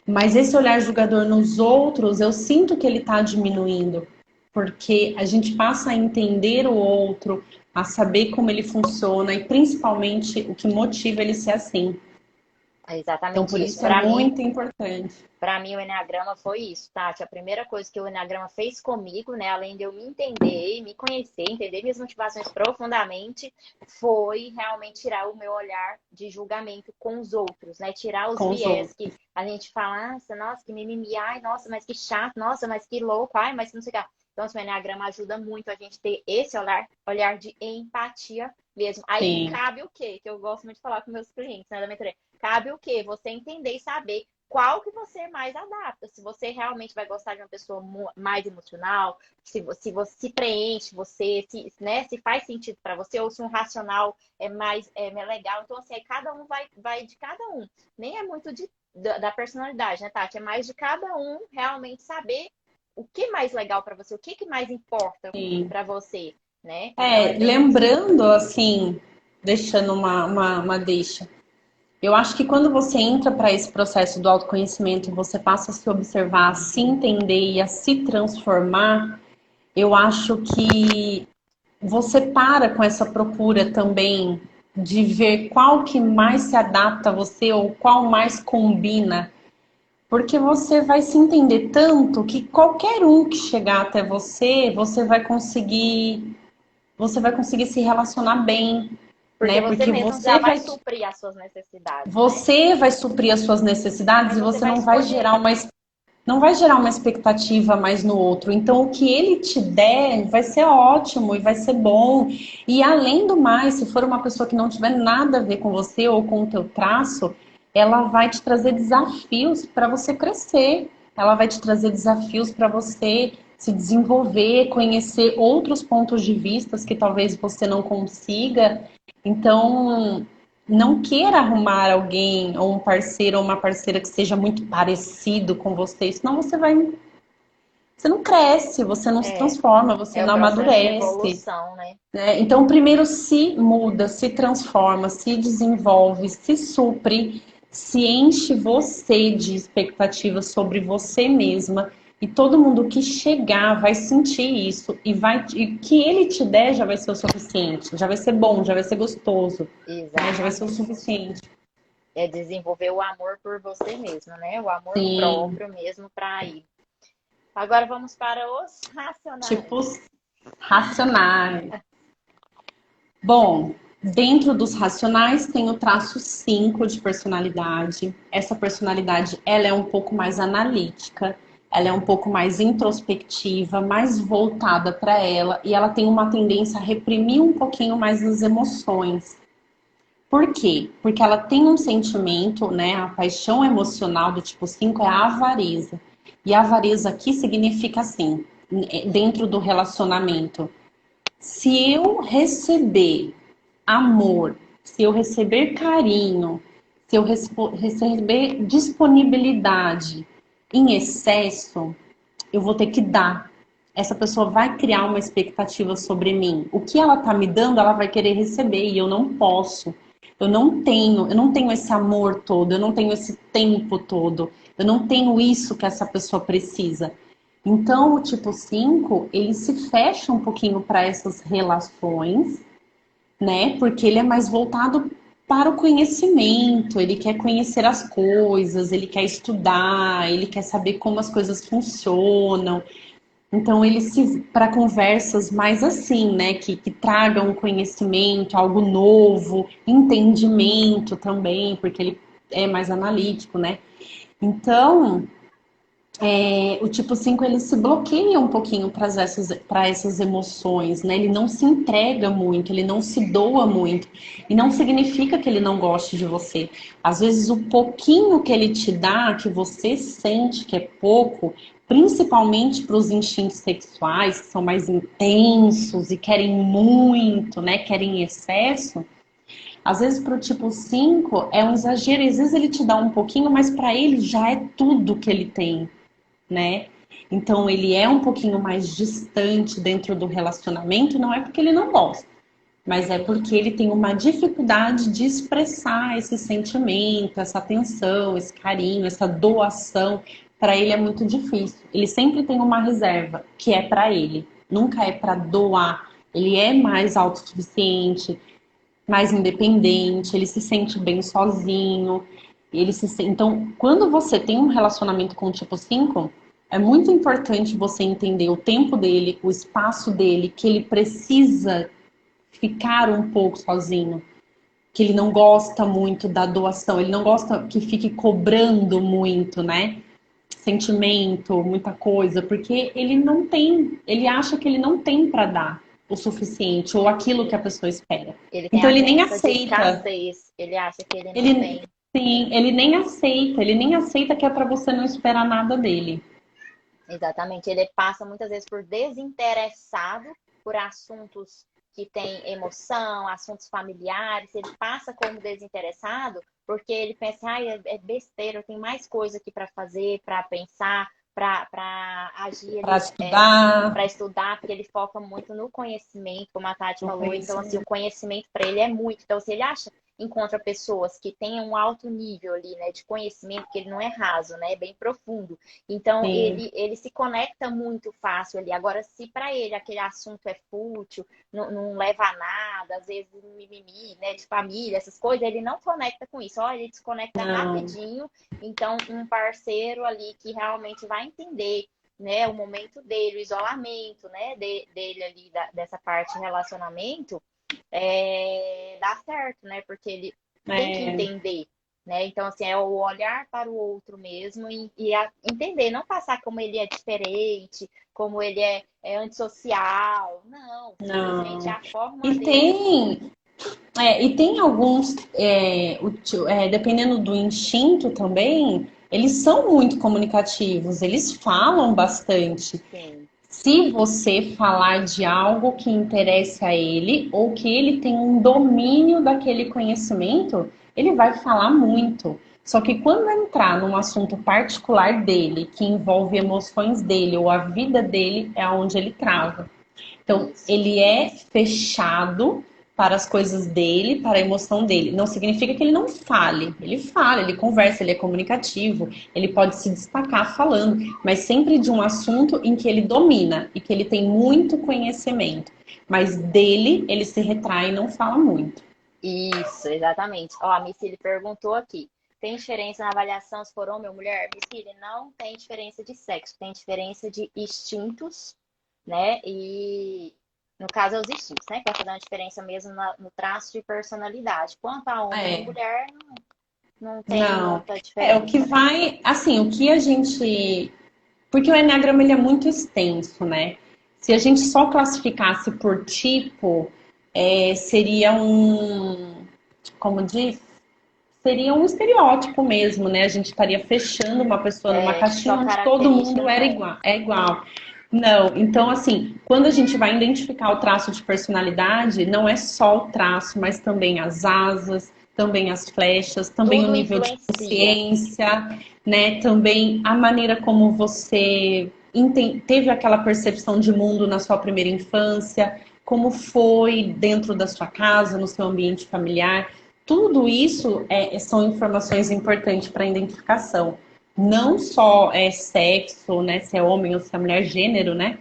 mas esse olhar julgador nos outros, eu sinto que ele está diminuindo, porque a gente passa a entender o outro, a saber como ele funciona e principalmente o que motiva ele ser assim. É Então, exatamente por isso. isso é muito importante. Para mim, o Enneagrama foi isso, Tati. A primeira coisa que o Enneagrama fez comigo, né, além de eu me entender, me conhecer, entender minhas motivações profundamente, foi realmente tirar o meu olhar de julgamento com os outros, né? Tirar os Com os viés outros. que a gente fala, nossa, que mimimi, ai, nossa, mas que chato, nossa, mas que louco, ai, mas que não sei o que. Então, assim, o Enneagrama ajuda muito a gente ter esse olhar de empatia mesmo. Aí Sim, cabe o quê? Que eu gosto muito de falar com meus clientes, né, da mentoria. Cabe o quê? Você entender e saber qual que você mais adapta. Se você realmente vai gostar de uma pessoa mais emocional, se você se preenche, você né, se faz sentido para você, ou se um racional mais legal. Então, assim, aí cada um vai de cada um. Nem é muito da personalidade, né, Tati? É mais de cada um realmente saber o que é mais legal para você, o que mais importa sim. para você, né? Então é bem isso. Lembrando, assim, deixando uma deixa. Eu acho que quando você entra para esse processo do autoconhecimento, você passa a se observar, a se entender e a se transformar, eu acho que você para com essa procura também de ver qual que mais se adapta a você ou qual mais combina, porque você vai se entender tanto que qualquer um que chegar até você, você vai conseguir se relacionar bem, Porque né? você Porque mesmo já vai suprir as suas necessidades, né? você vai suprir as suas necessidades Aí e você você vai não vai escolher. gerar uma. não vai gerar uma expectativa mais no outro. Então, o que ele te der vai ser ótimo e vai ser bom. E além do mais, se for uma pessoa que não tiver nada a ver com você ou com o teu traço, ela vai te trazer desafios para você crescer. Ela vai te trazer desafios para você se desenvolver, conhecer outros pontos de vista que talvez você não consiga. Então, não queira arrumar alguém ou um parceiro ou uma parceira que seja muito parecido com você, senão você não cresce, você não se É, transforma, você é o não processo de amadurece, evolução, né? né? Então, primeiro se muda, se transforma, se desenvolve, se supre, se enche você de expectativas sobre você mesma. E todo mundo que chegar vai sentir isso e que ele te der já vai ser o suficiente, já vai ser bom, já vai ser gostoso, né? Já vai ser o Exatamente. suficiente. É desenvolver o amor por você mesmo, né? O amor Sim, próprio mesmo para ir. Agora vamos para os racionais. tipos racionais. Bom, dentro dos racionais tem o traço 5 de personalidade. Essa personalidade, ela é um pouco mais analítica, ela é um pouco mais introspectiva, mais voltada para ela e ela tem uma tendência a reprimir um pouquinho mais as emoções. Por quê? Porque ela tem um sentimento, né? A paixão emocional do tipo 5 é a avareza. E a avareza aqui significa assim, dentro do relacionamento. Se eu receber amor, se eu receber carinho, se eu receber disponibilidade em excesso, eu vou ter que dar. Essa pessoa vai criar uma expectativa sobre mim. O que ela tá me dando, ela vai querer receber e eu não posso. Eu não tenho esse amor todo, eu não tenho esse tempo todo, eu não tenho isso que essa pessoa precisa. Então, o tipo 5 ele se fecha um pouquinho para essas relações, né? Porque ele é mais voltado para o conhecimento, ele quer conhecer as coisas, ele quer estudar, ele quer saber como as coisas funcionam. Então, ele se para conversas mais assim, né? Que tragam conhecimento, algo novo, entendimento também, porque ele é mais analítico, né? Então, o tipo 5 ele se bloqueia um pouquinho para essas emoções, né? Ele não se entrega muito, ele não se doa muito. E não significa que ele não goste de você. Às vezes, o pouquinho que ele te dá, que você sente que é pouco, principalmente para os instintos sexuais, que são mais intensos e querem muito, né? Querem excesso. Às vezes, para o tipo 5 é um exagero. Às vezes, ele te dá um pouquinho, mas para ele já é tudo que ele tem, né? Então ele é um pouquinho mais distante dentro do relacionamento, não é porque ele não gosta, mas é porque ele tem uma dificuldade de expressar esse sentimento, essa atenção, esse carinho, essa doação. Para ele é muito difícil. Ele sempre tem uma reserva que é para ele, nunca é para doar. Ele é mais autossuficiente, mais independente, ele se sente bem sozinho. Então, quando você tem um relacionamento com o tipo 5, é muito importante você entender o tempo dele, o espaço dele, que ele precisa ficar um pouco sozinho, que ele não gosta muito da doação, ele não gosta que fique cobrando muito, né? Sentimento, muita coisa, porque ele não tem, ele acha que ele não tem para dar o suficiente ou aquilo que a pessoa espera. Ele tem Então a ele nem crença de aceita. escassez. Ele acha que ele não Ele tem. sim, ele nem aceita que é para você não esperar nada dele. Exatamente. Ele passa muitas vezes por desinteressado por assuntos que têm emoção, assuntos familiares. Ele passa como desinteressado porque ele pensa, ah, é besteira, eu tenho mais coisa aqui para fazer, para pensar, para agir Para ali, estudar, para estudar, porque ele foca muito no conhecimento, como a Tati no falou. Então, assim, o conhecimento. conhecimento para ele é muito. Então, se ele acha encontra pessoas que têm um alto nível ali, né, de conhecimento, que ele não é raso, né, é bem profundo. Então, Sim. ele se conecta muito fácil ali. Agora, se para ele aquele assunto é fútil, não leva a nada, às vezes mimimi, né, de família, essas coisas, ele não conecta com isso. Olha, ele desconecta Não. rapidinho. Então, um parceiro ali que realmente vai entender, né, o momento dele, o isolamento, né, dele ali, dessa parte de relacionamento, dá certo, né, porque ele tem que É, entender. né? Então, assim, é o olhar para o outro mesmo entender, não passar como ele é diferente, como ele é antissocial. Não, simplesmente é Não. a forma E dele. tem alguns, dependendo do instinto também, eles são muito comunicativos, eles falam bastante. Sim, Se você falar de algo que interesse a ele ou que ele tem um domínio daquele conhecimento, ele vai falar muito. Só que quando entrar num assunto particular dele, que envolve emoções dele ou a vida dele, é onde ele trava. Então, isso. ele é fechado para as coisas dele, para a emoção dele. Não significa que ele não fale. Ele fala, ele conversa, ele é comunicativo, ele pode se destacar falando, mas sempre de um assunto em que ele domina e que ele tem muito conhecimento. Mas dele, ele se retrai e não fala muito. Isso, exatamente. Ó, a Missile perguntou aqui. Tem diferença na avaliação se for homem ou mulher? Missile, não tem diferença de sexo, tem diferença de instintos, né? E no caso é os instintos, né? Que vai fazer uma diferença mesmo no traço de personalidade. Quanto a homem e É, mulher, não tem não. muita É, o que diferença, né? vai, assim, o que a gente. Porque o Eneagrama ele é muito extenso, né? Se a gente só classificasse por tipo, seria como diz? Seria um estereótipo mesmo, né? A gente estaria fechando uma pessoa numa É, caixinha só onde todo característica mundo não era é. igual, é igual. Não, então assim, quando a gente vai identificar o traço de personalidade, não é só o traço, mas também as asas, também as flechas, também o Tudo nível de influencia. consciência, né? Também a maneira como você teve aquela percepção de mundo na sua primeira infância, como foi dentro da sua casa, no seu ambiente familiar. Tudo isso são informações importantes para a identificação. Não só sexo, né? Se é homem ou se é mulher, gênero, né?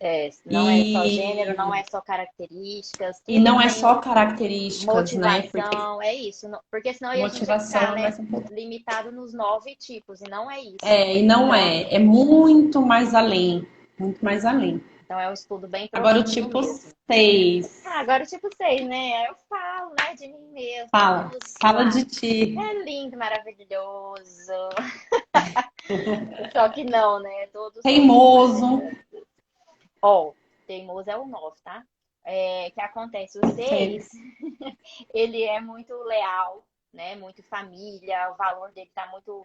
É, não é só gênero, não E, é só características, e tudo não é tem só características, né? Porque motivação, é isso. Porque senão a gente ia motivação ficar, é né, mais importante. limitado nos 9 tipos, e não é isso. E não Então, é muito mais além. Muito mais além. então é um estudo bem Agora o profundo tipo mesmo. 6. Ah, agora o tipo 6, né? Aí eu falo, né, de mim mesma. Fala. Vamos Fala lá. de ti. É lindo, maravilhoso. Só que não, né? Todos têm suas Teimoso. diferenças. Ó, teimoso é o 9, tá? Que acontece, o 6 6. ele é muito leal, né? Muito família, o valor dele está muito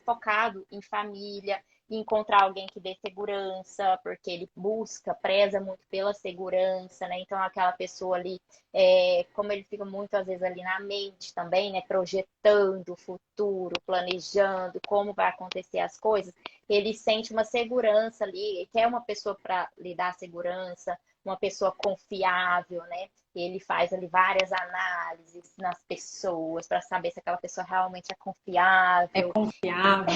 focado em família, em encontrar alguém que dê segurança, porque ele busca, preza muito pela segurança, né? Então aquela pessoa ali, como ele fica muito às vezes ali na mente também, né? Projetando o futuro, planejando como vai acontecer as coisas, ele sente uma segurança ali, quer uma pessoa para lhe dar segurança, uma pessoa confiável, né? Ele faz ali várias análises nas pessoas para saber se aquela pessoa realmente é É confiável. confiável.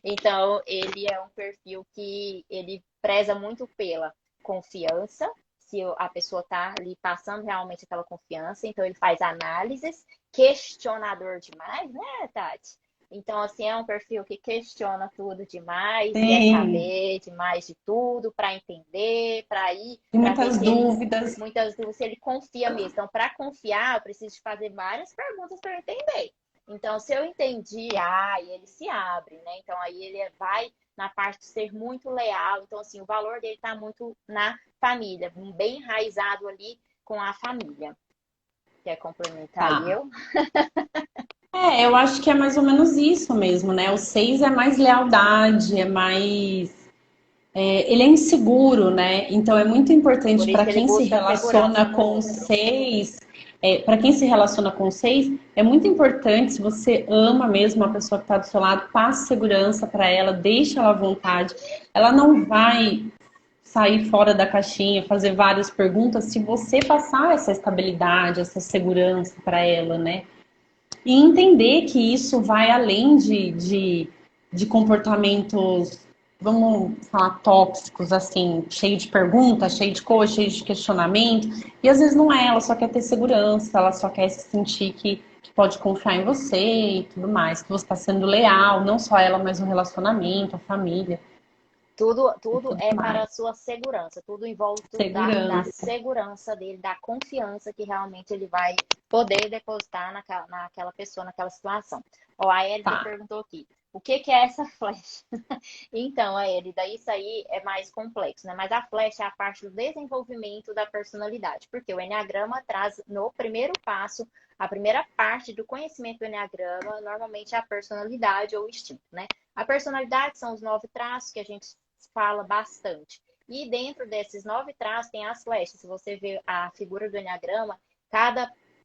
Então, ele é um perfil que ele preza muito pela confiança, se a pessoa está ali passando realmente aquela confiança. Então, ele faz análises, questionador demais, né, Tati? Então, assim, é um perfil que questiona tudo demais, quer Sim. saber demais de tudo para entender, para ir, E para ver muitas se ele, dúvidas. muitas dúvidas, se ele confia mesmo. Então, para confiar, eu preciso de fazer várias perguntas para entender. Então, se eu entendi, ele se abre, né? Então, aí ele vai na parte de ser muito leal. Então, assim, o valor dele está muito na família, bem enraizado ali com a família. Quer complementar aí Tá. eu? Eu acho que é mais ou menos isso mesmo, né? O 6 é mais lealdade, ele é inseguro, né? Então é muito importante Por isso para que ele quem se busca segurança relaciona no com o outro. 6, para quem se relaciona com o 6, é muito importante, se você ama mesmo a pessoa que está do seu lado, passe segurança para ela, deixe ela à vontade. Ela não vai sair fora da caixinha, fazer várias perguntas, se você passar essa estabilidade, essa segurança para ela, né? E entender que isso vai além de comportamentos, vamos falar, tóxicos, assim, cheio de perguntas, cheio de coisa, cheio de questionamento. E às vezes não é, ela só quer ter segurança, ela só quer se sentir que pode confiar em você e tudo mais, que você está sendo leal, não só ela, mas o relacionamento, a família e Tudo tudo é para mais. a sua segurança, tudo em volta da Segurança. segurança dele, da confiança que realmente ele vai poder depositar naquela pessoa, naquela situação. Ó, a Elida Tá. perguntou aqui, o que que é essa flecha? Então, Elida, isso aí é mais complexo, né? Mas a flecha é a parte do desenvolvimento da personalidade, porque o Enneagrama traz no primeiro passo, a primeira parte do conhecimento do Enneagrama, normalmente é a personalidade ou o instinto, né? A personalidade são os 9 traços que a gente fala bastante. E dentro desses 9 traços tem as flechas. Se você vê a figura do Enneagrama,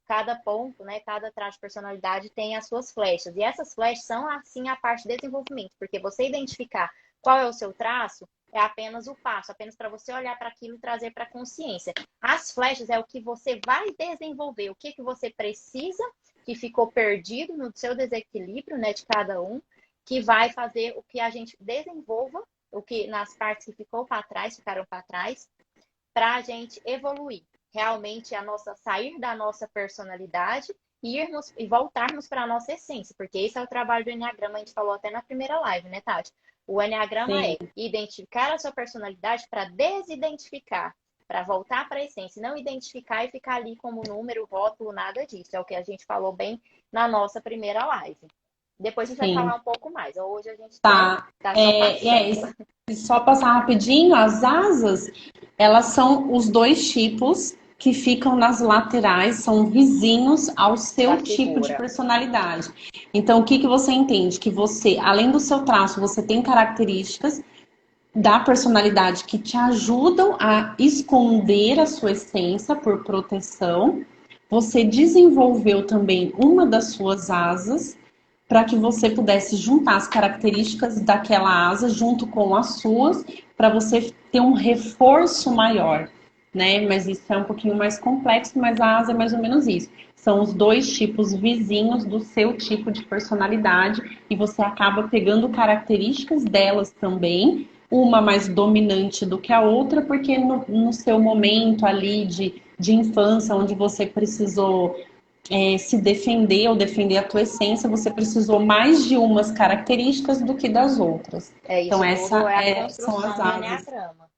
cada ponto, né, cada traço de personalidade tem as suas flechas. E essas flechas são, assim, a parte de desenvolvimento, porque você identificar qual é o seu traço é apenas o passo, apenas para você olhar para aquilo e trazer para a consciência. As flechas é o que você vai desenvolver, o que, que você precisa, que ficou perdido no seu desequilíbrio, né, de cada um, que vai fazer o que a gente desenvolva, o que nas partes que ficaram para trás, para a gente evoluir. Realmente sair da nossa personalidade e voltarmos para a nossa essência, porque esse é o trabalho do Enneagrama, a gente falou até na primeira live, né, Tati? O Enneagrama Sim. é identificar a sua personalidade para desidentificar, para voltar para a essência, não identificar e ficar ali como número, rótulo, nada disso. É o que a gente falou bem na nossa primeira live. Depois a gente vai falar Sim. um pouco mais. Hoje a gente, né, Tá. tá só Só passar rapidinho, as asas, elas são os dois tipos que ficam nas laterais, são vizinhos ao da seu tipo de figura. personalidade. Então, o que que você entende? Que você, além do seu traço, você tem características da personalidade que te ajudam a esconder a sua essência por proteção. Você desenvolveu também uma das suas asas para que você pudesse juntar as características daquela asa junto com as suas, para você ter um reforço maior, né? Mas isso é um pouquinho mais complexo, mas a asa é mais ou menos isso. São os dois tipos vizinhos do seu tipo de personalidade e você acaba pegando características delas também, uma mais dominante do que a outra, porque no seu momento ali de infância, onde você precisou se defender ou defender a tua essência, você precisou mais de umas características do que das outras. Então, Isso tudo é a são as construção do asas. Enneagrama,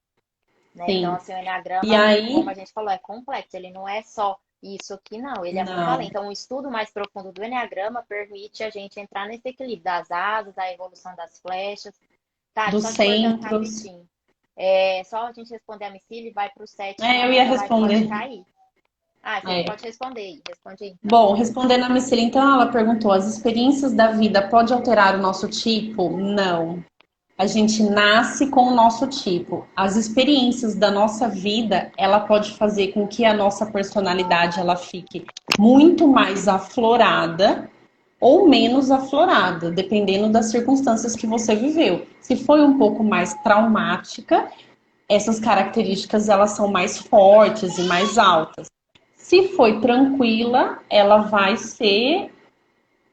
né? Então, Sim. assim, o E Enneagrama, como a aí, gente falou, é complexo. Ele não é só isso aqui, não. Ele é muito além. não, Então, o estudo mais profundo do Enneagrama permite a gente entrar nesse equilíbrio das asas, da evolução das flechas. Tá, dos só te cortando centros. rapidinho. Só a gente responder a Micília e vai para o 7, Eu senão ia nossa live pode responder. cair. Ah, você É. pode responder aí. Responde aí, então. Bom, respondendo a Miceli, então ela perguntou: as experiências da vida pode alterar o nosso tipo? Não. A gente nasce com o nosso tipo. As experiências da nossa vida, ela pode fazer com que a nossa personalidade ela fique muito mais aflorada ou menos aflorada, dependendo das circunstâncias que você viveu. Se foi um pouco mais traumática, essas características elas são mais fortes e mais altas. Se foi tranquila, ela vai ser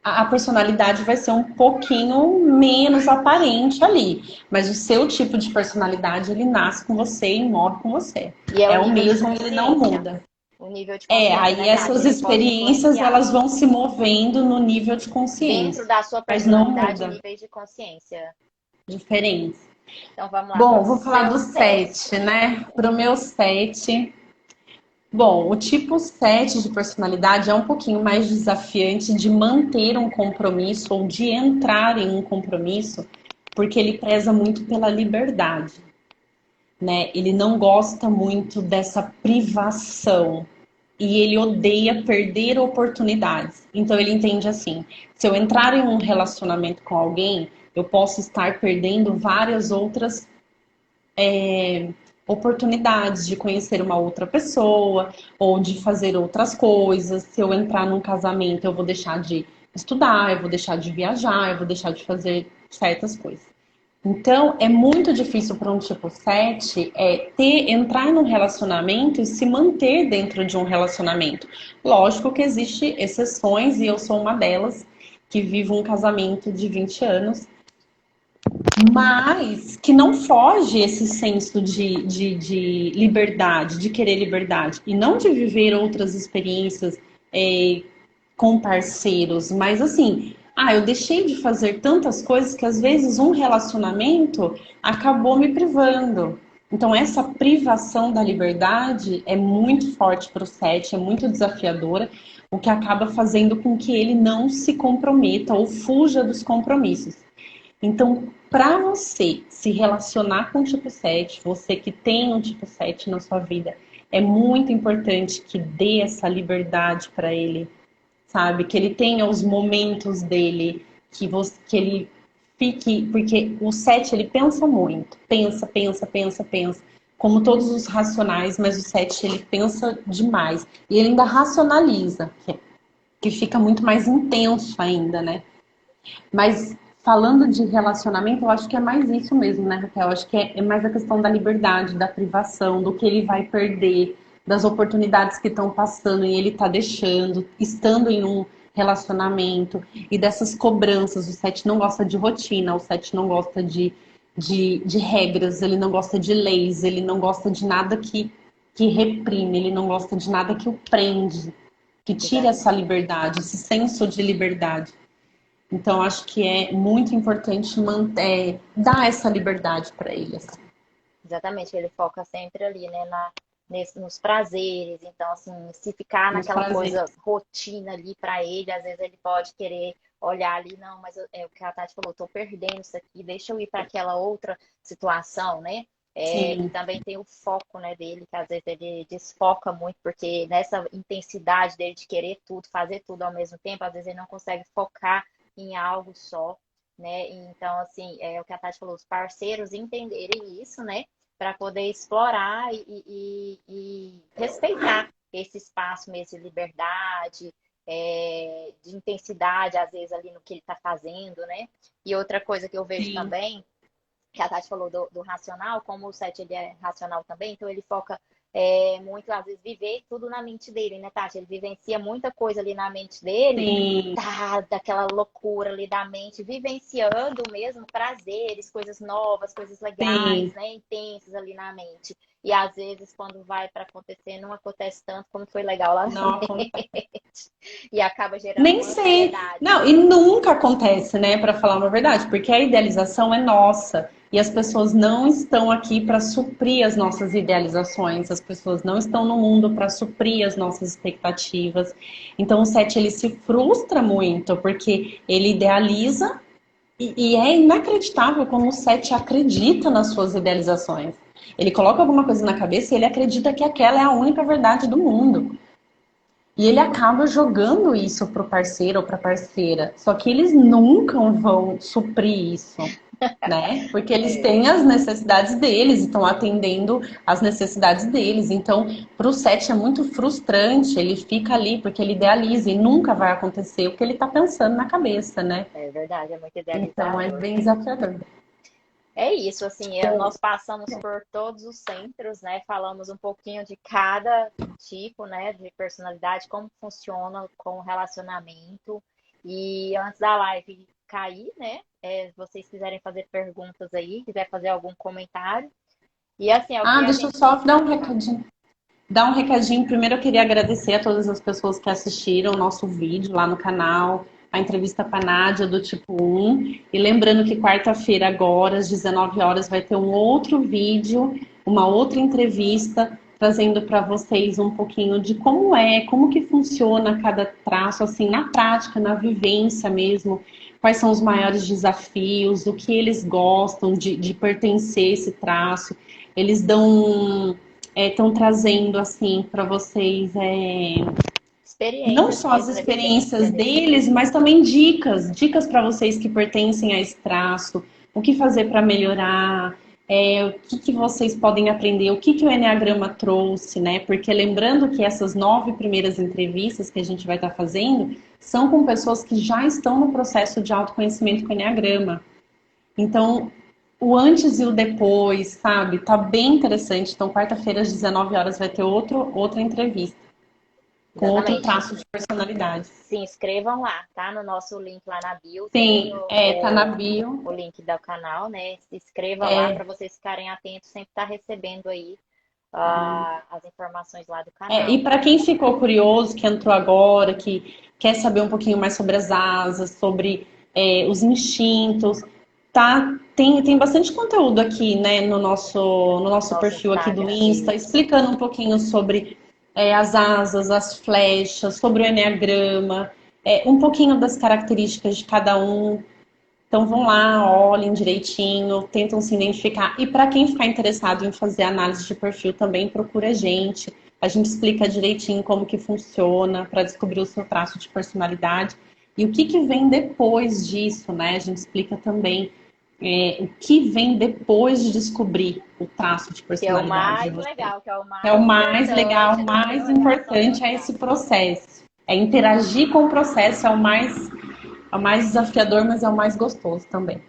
a personalidade vai ser um pouquinho menos aparente ali, mas o seu tipo de personalidade ele nasce com você e morre com você. E é o É o nível de mesmo e ele não consciência. muda. O nível de consciência, Aí né, Tati? essas Ele pode experiências influenciar elas vão se movendo no nível de dentro consciência, da sua mas não personalidade, muda. níveis de consciência. Diferente. Então vamos lá para Bom, o vou falar seu do 7. 7, né? Pro meu 7. Bom, o tipo 7 de personalidade é um pouquinho mais desafiante de manter um compromisso ou de entrar em um compromisso, porque ele preza muito pela liberdade, né? Ele não gosta muito dessa privação e ele odeia perder oportunidades. Então ele entende assim: se eu entrar em um relacionamento com alguém, eu posso estar perdendo várias outras oportunidades de conhecer uma outra pessoa ou de fazer outras coisas. Se eu entrar num casamento, eu vou deixar de estudar, eu vou deixar de viajar, eu vou deixar de fazer certas coisas. Então, é muito difícil para um tipo 7 entrar num relacionamento e se manter dentro de um relacionamento. Lógico que existe exceções e eu sou uma delas, que vivo um casamento de 20 anos mas que não foge esse senso de liberdade, de querer liberdade, e não de viver outras experiências com parceiros, mas assim, eu deixei de fazer tantas coisas que às vezes um relacionamento acabou me privando, Então, essa privação da liberdade é muito forte para o 7, é muito desafiadora, o que acaba fazendo com que ele não se comprometa ou fuja dos compromissos. Então, para você se relacionar com o tipo 7, você que tem um tipo 7 na sua vida, é muito importante que dê essa liberdade para ele, sabe? Que ele tenha os momentos dele, que ele fique, porque o 7 ele pensa muito, pensa, como todos os racionais, mas o 7 ele pensa demais e ele ainda racionaliza, que fica muito mais intenso ainda, né? Mas falando de relacionamento, eu acho que é mais isso mesmo, né, Raquel? Eu acho que é mais a questão da liberdade, da privação, do que ele vai perder, das oportunidades que estão passando e ele está deixando, estando em um relacionamento e dessas cobranças. O 7 não gosta de rotina, o 7 não gosta de regras, ele não gosta de leis, ele não gosta de nada que reprime, ele não gosta de nada que o prende, que tire essa Exatamente. liberdade, esse senso de liberdade. Então, acho que é muito importante manter, dar essa liberdade para ele. Assim. Exatamente, ele foca sempre ali, né, nos prazeres. Então, assim, se ficar Nos naquela prazeres. coisa rotina ali para ele, às vezes ele pode querer olhar ali, não, mas é o que a Tati falou, tô perdendo isso aqui, deixa eu ir para aquela outra situação, né? E Sim, também tem o foco, né, dele, que às vezes ele desfoca muito, porque nessa intensidade dele de querer tudo, fazer tudo ao mesmo tempo, às vezes ele não consegue focar em algo só, né? Então, assim, é o que a Tati falou, os parceiros entenderem isso, né? Para poder explorar e respeitar esse espaço mesmo de liberdade, de intensidade, às vezes, ali no que ele está fazendo, né? E outra coisa que eu vejo sim, também que a Tati falou do racional, como o 7 ele é racional também, então ele foca muito, às vezes, viver tudo na mente dele, né, Tati? Ele vivencia muita coisa ali na mente dele, sim, tá, daquela loucura ali da mente, vivenciando mesmo prazeres, coisas novas, coisas legais, sim. né, intensas ali na mente. E às vezes, quando vai para acontecer, não acontece tanto como foi legal lá na Não acontece. mente. E acaba gerando Nem uma sei. ansiedade, Não, né? e nunca acontece, né, para falar uma verdade, porque a idealização é nossa. E as pessoas não estão aqui para suprir as nossas idealizações, as pessoas não estão no mundo para suprir as nossas expectativas. Então o 7 ele se frustra muito, porque ele idealiza e é inacreditável como o 7 acredita nas suas idealizações. Ele coloca alguma coisa na cabeça e ele acredita que aquela é a única verdade do mundo. E ele acaba jogando isso pro parceiro ou pra parceira. Só que eles nunca vão suprir isso, né? Porque eles É, têm as necessidades deles e estão atendendo às necessidades deles. Então, pro 7 é muito frustrante. Ele fica ali porque ele idealiza e nunca vai acontecer o que ele tá pensando na cabeça, né? é verdade, é muito Então é idealizador. bem desafiador. É isso, assim, nós passamos por todos os centros, né? Falamos um pouquinho de cada tipo, né, de personalidade, como funciona com o relacionamento. E antes da live cair, né, se vocês quiserem fazer perguntas aí, quiser fazer algum comentário. E assim, é o Ah, que a deixa eu gente só dar um fala. recadinho. Dar um recadinho. Primeiro, eu queria agradecer a todas as pessoas que assistiram o nosso vídeo lá no canal, a entrevista com a Nádia do Tipo 1. E lembrando que quarta-feira, agora, às 19 horas, vai ter um outro vídeo, uma outra entrevista, trazendo para vocês um pouquinho de como que funciona cada traço, assim, na prática, na vivência mesmo. Quais são os maiores desafios, o que eles gostam de pertencer a esse traço. Eles dão estão trazendo assim para vocês não Experiências só as mesmo, né? Vivência, experiências né? deles, mas também dicas para vocês que pertencem a esse traço, o que fazer para melhorar, o que vocês podem aprender, o que o Enneagrama trouxe, né? Porque lembrando que essas 9 primeiras entrevistas que a gente vai estar fazendo são com pessoas que já estão no processo de autoconhecimento com o Enneagrama. Então, o antes e o depois, sabe? Tá bem interessante. Então, quarta-feira, às 19 horas, vai ter outra entrevista com outro Exatamente. traço de personalidade. Se inscrevam lá, tá? No nosso link lá na bio tem Tem, tá na bio. o link do canal, né? Se inscreva lá para É, vocês ficarem atentos, sempre estar recebendo aí as informações lá do e canal. para quem ficou curioso, que entrou agora, que quer saber um pouquinho mais sobre as asas, sobre os instintos, tem bastante conteúdo aqui, né, no nosso Nosso perfil aqui do Instagram. Insta, explicando um pouquinho sobre as asas, as flechas, sobre o enneagrama, um pouquinho das características de cada um. Então vão lá, olhem direitinho, tentam se identificar. E para quem ficar interessado em fazer análise de perfil também, procura a gente. A gente explica direitinho como que funciona para descobrir o seu traço de personalidade. E o que que vem depois disso, né? A gente explica também o que vem depois de descobrir o traço de Que é o personalidade de mais você. legal, que é o É o mais mais legal, o importante da mais sua importante é relacionamento. esse processo. É interagir com o processo, é o mais desafiador, mas é o mais gostoso também.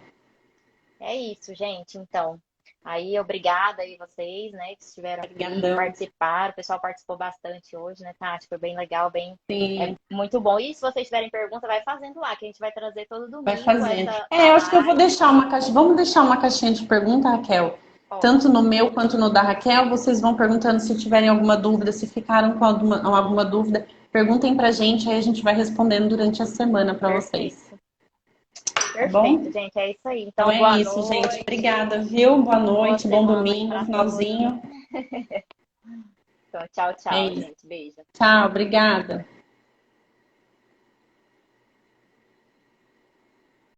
É isso, gente. Então, aí obrigada aí vocês, né, que estiveram aqui, que Obrigadão. participaram. O pessoal participou bastante hoje, né, Tati? Foi bem legal, Sim, muito bom. E se vocês tiverem pergunta, vai fazendo lá, que a gente vai trazer todo vai domingo fazendo. essa a Eu acho que eu vou live. deixar uma caixa. Vamos deixar uma caixinha de pergunta, Raquel. Tanto Ótimo. no meu quanto no da Raquel, vocês vão perguntando se tiverem alguma dúvida, se ficaram com alguma dúvida, perguntem pra gente, aí a gente vai respondendo durante a semana pra vocês. Perfeito. Tá bom? Perfeito, gente. É isso aí. Então Então, é boa isso, gente. noite. Obrigada, viu? Boa Boa noite, bom semana aí domingo, para todos. finalzinho. Então, tchau, É tchau, isso. gente. Beijo. Tchau, obrigada.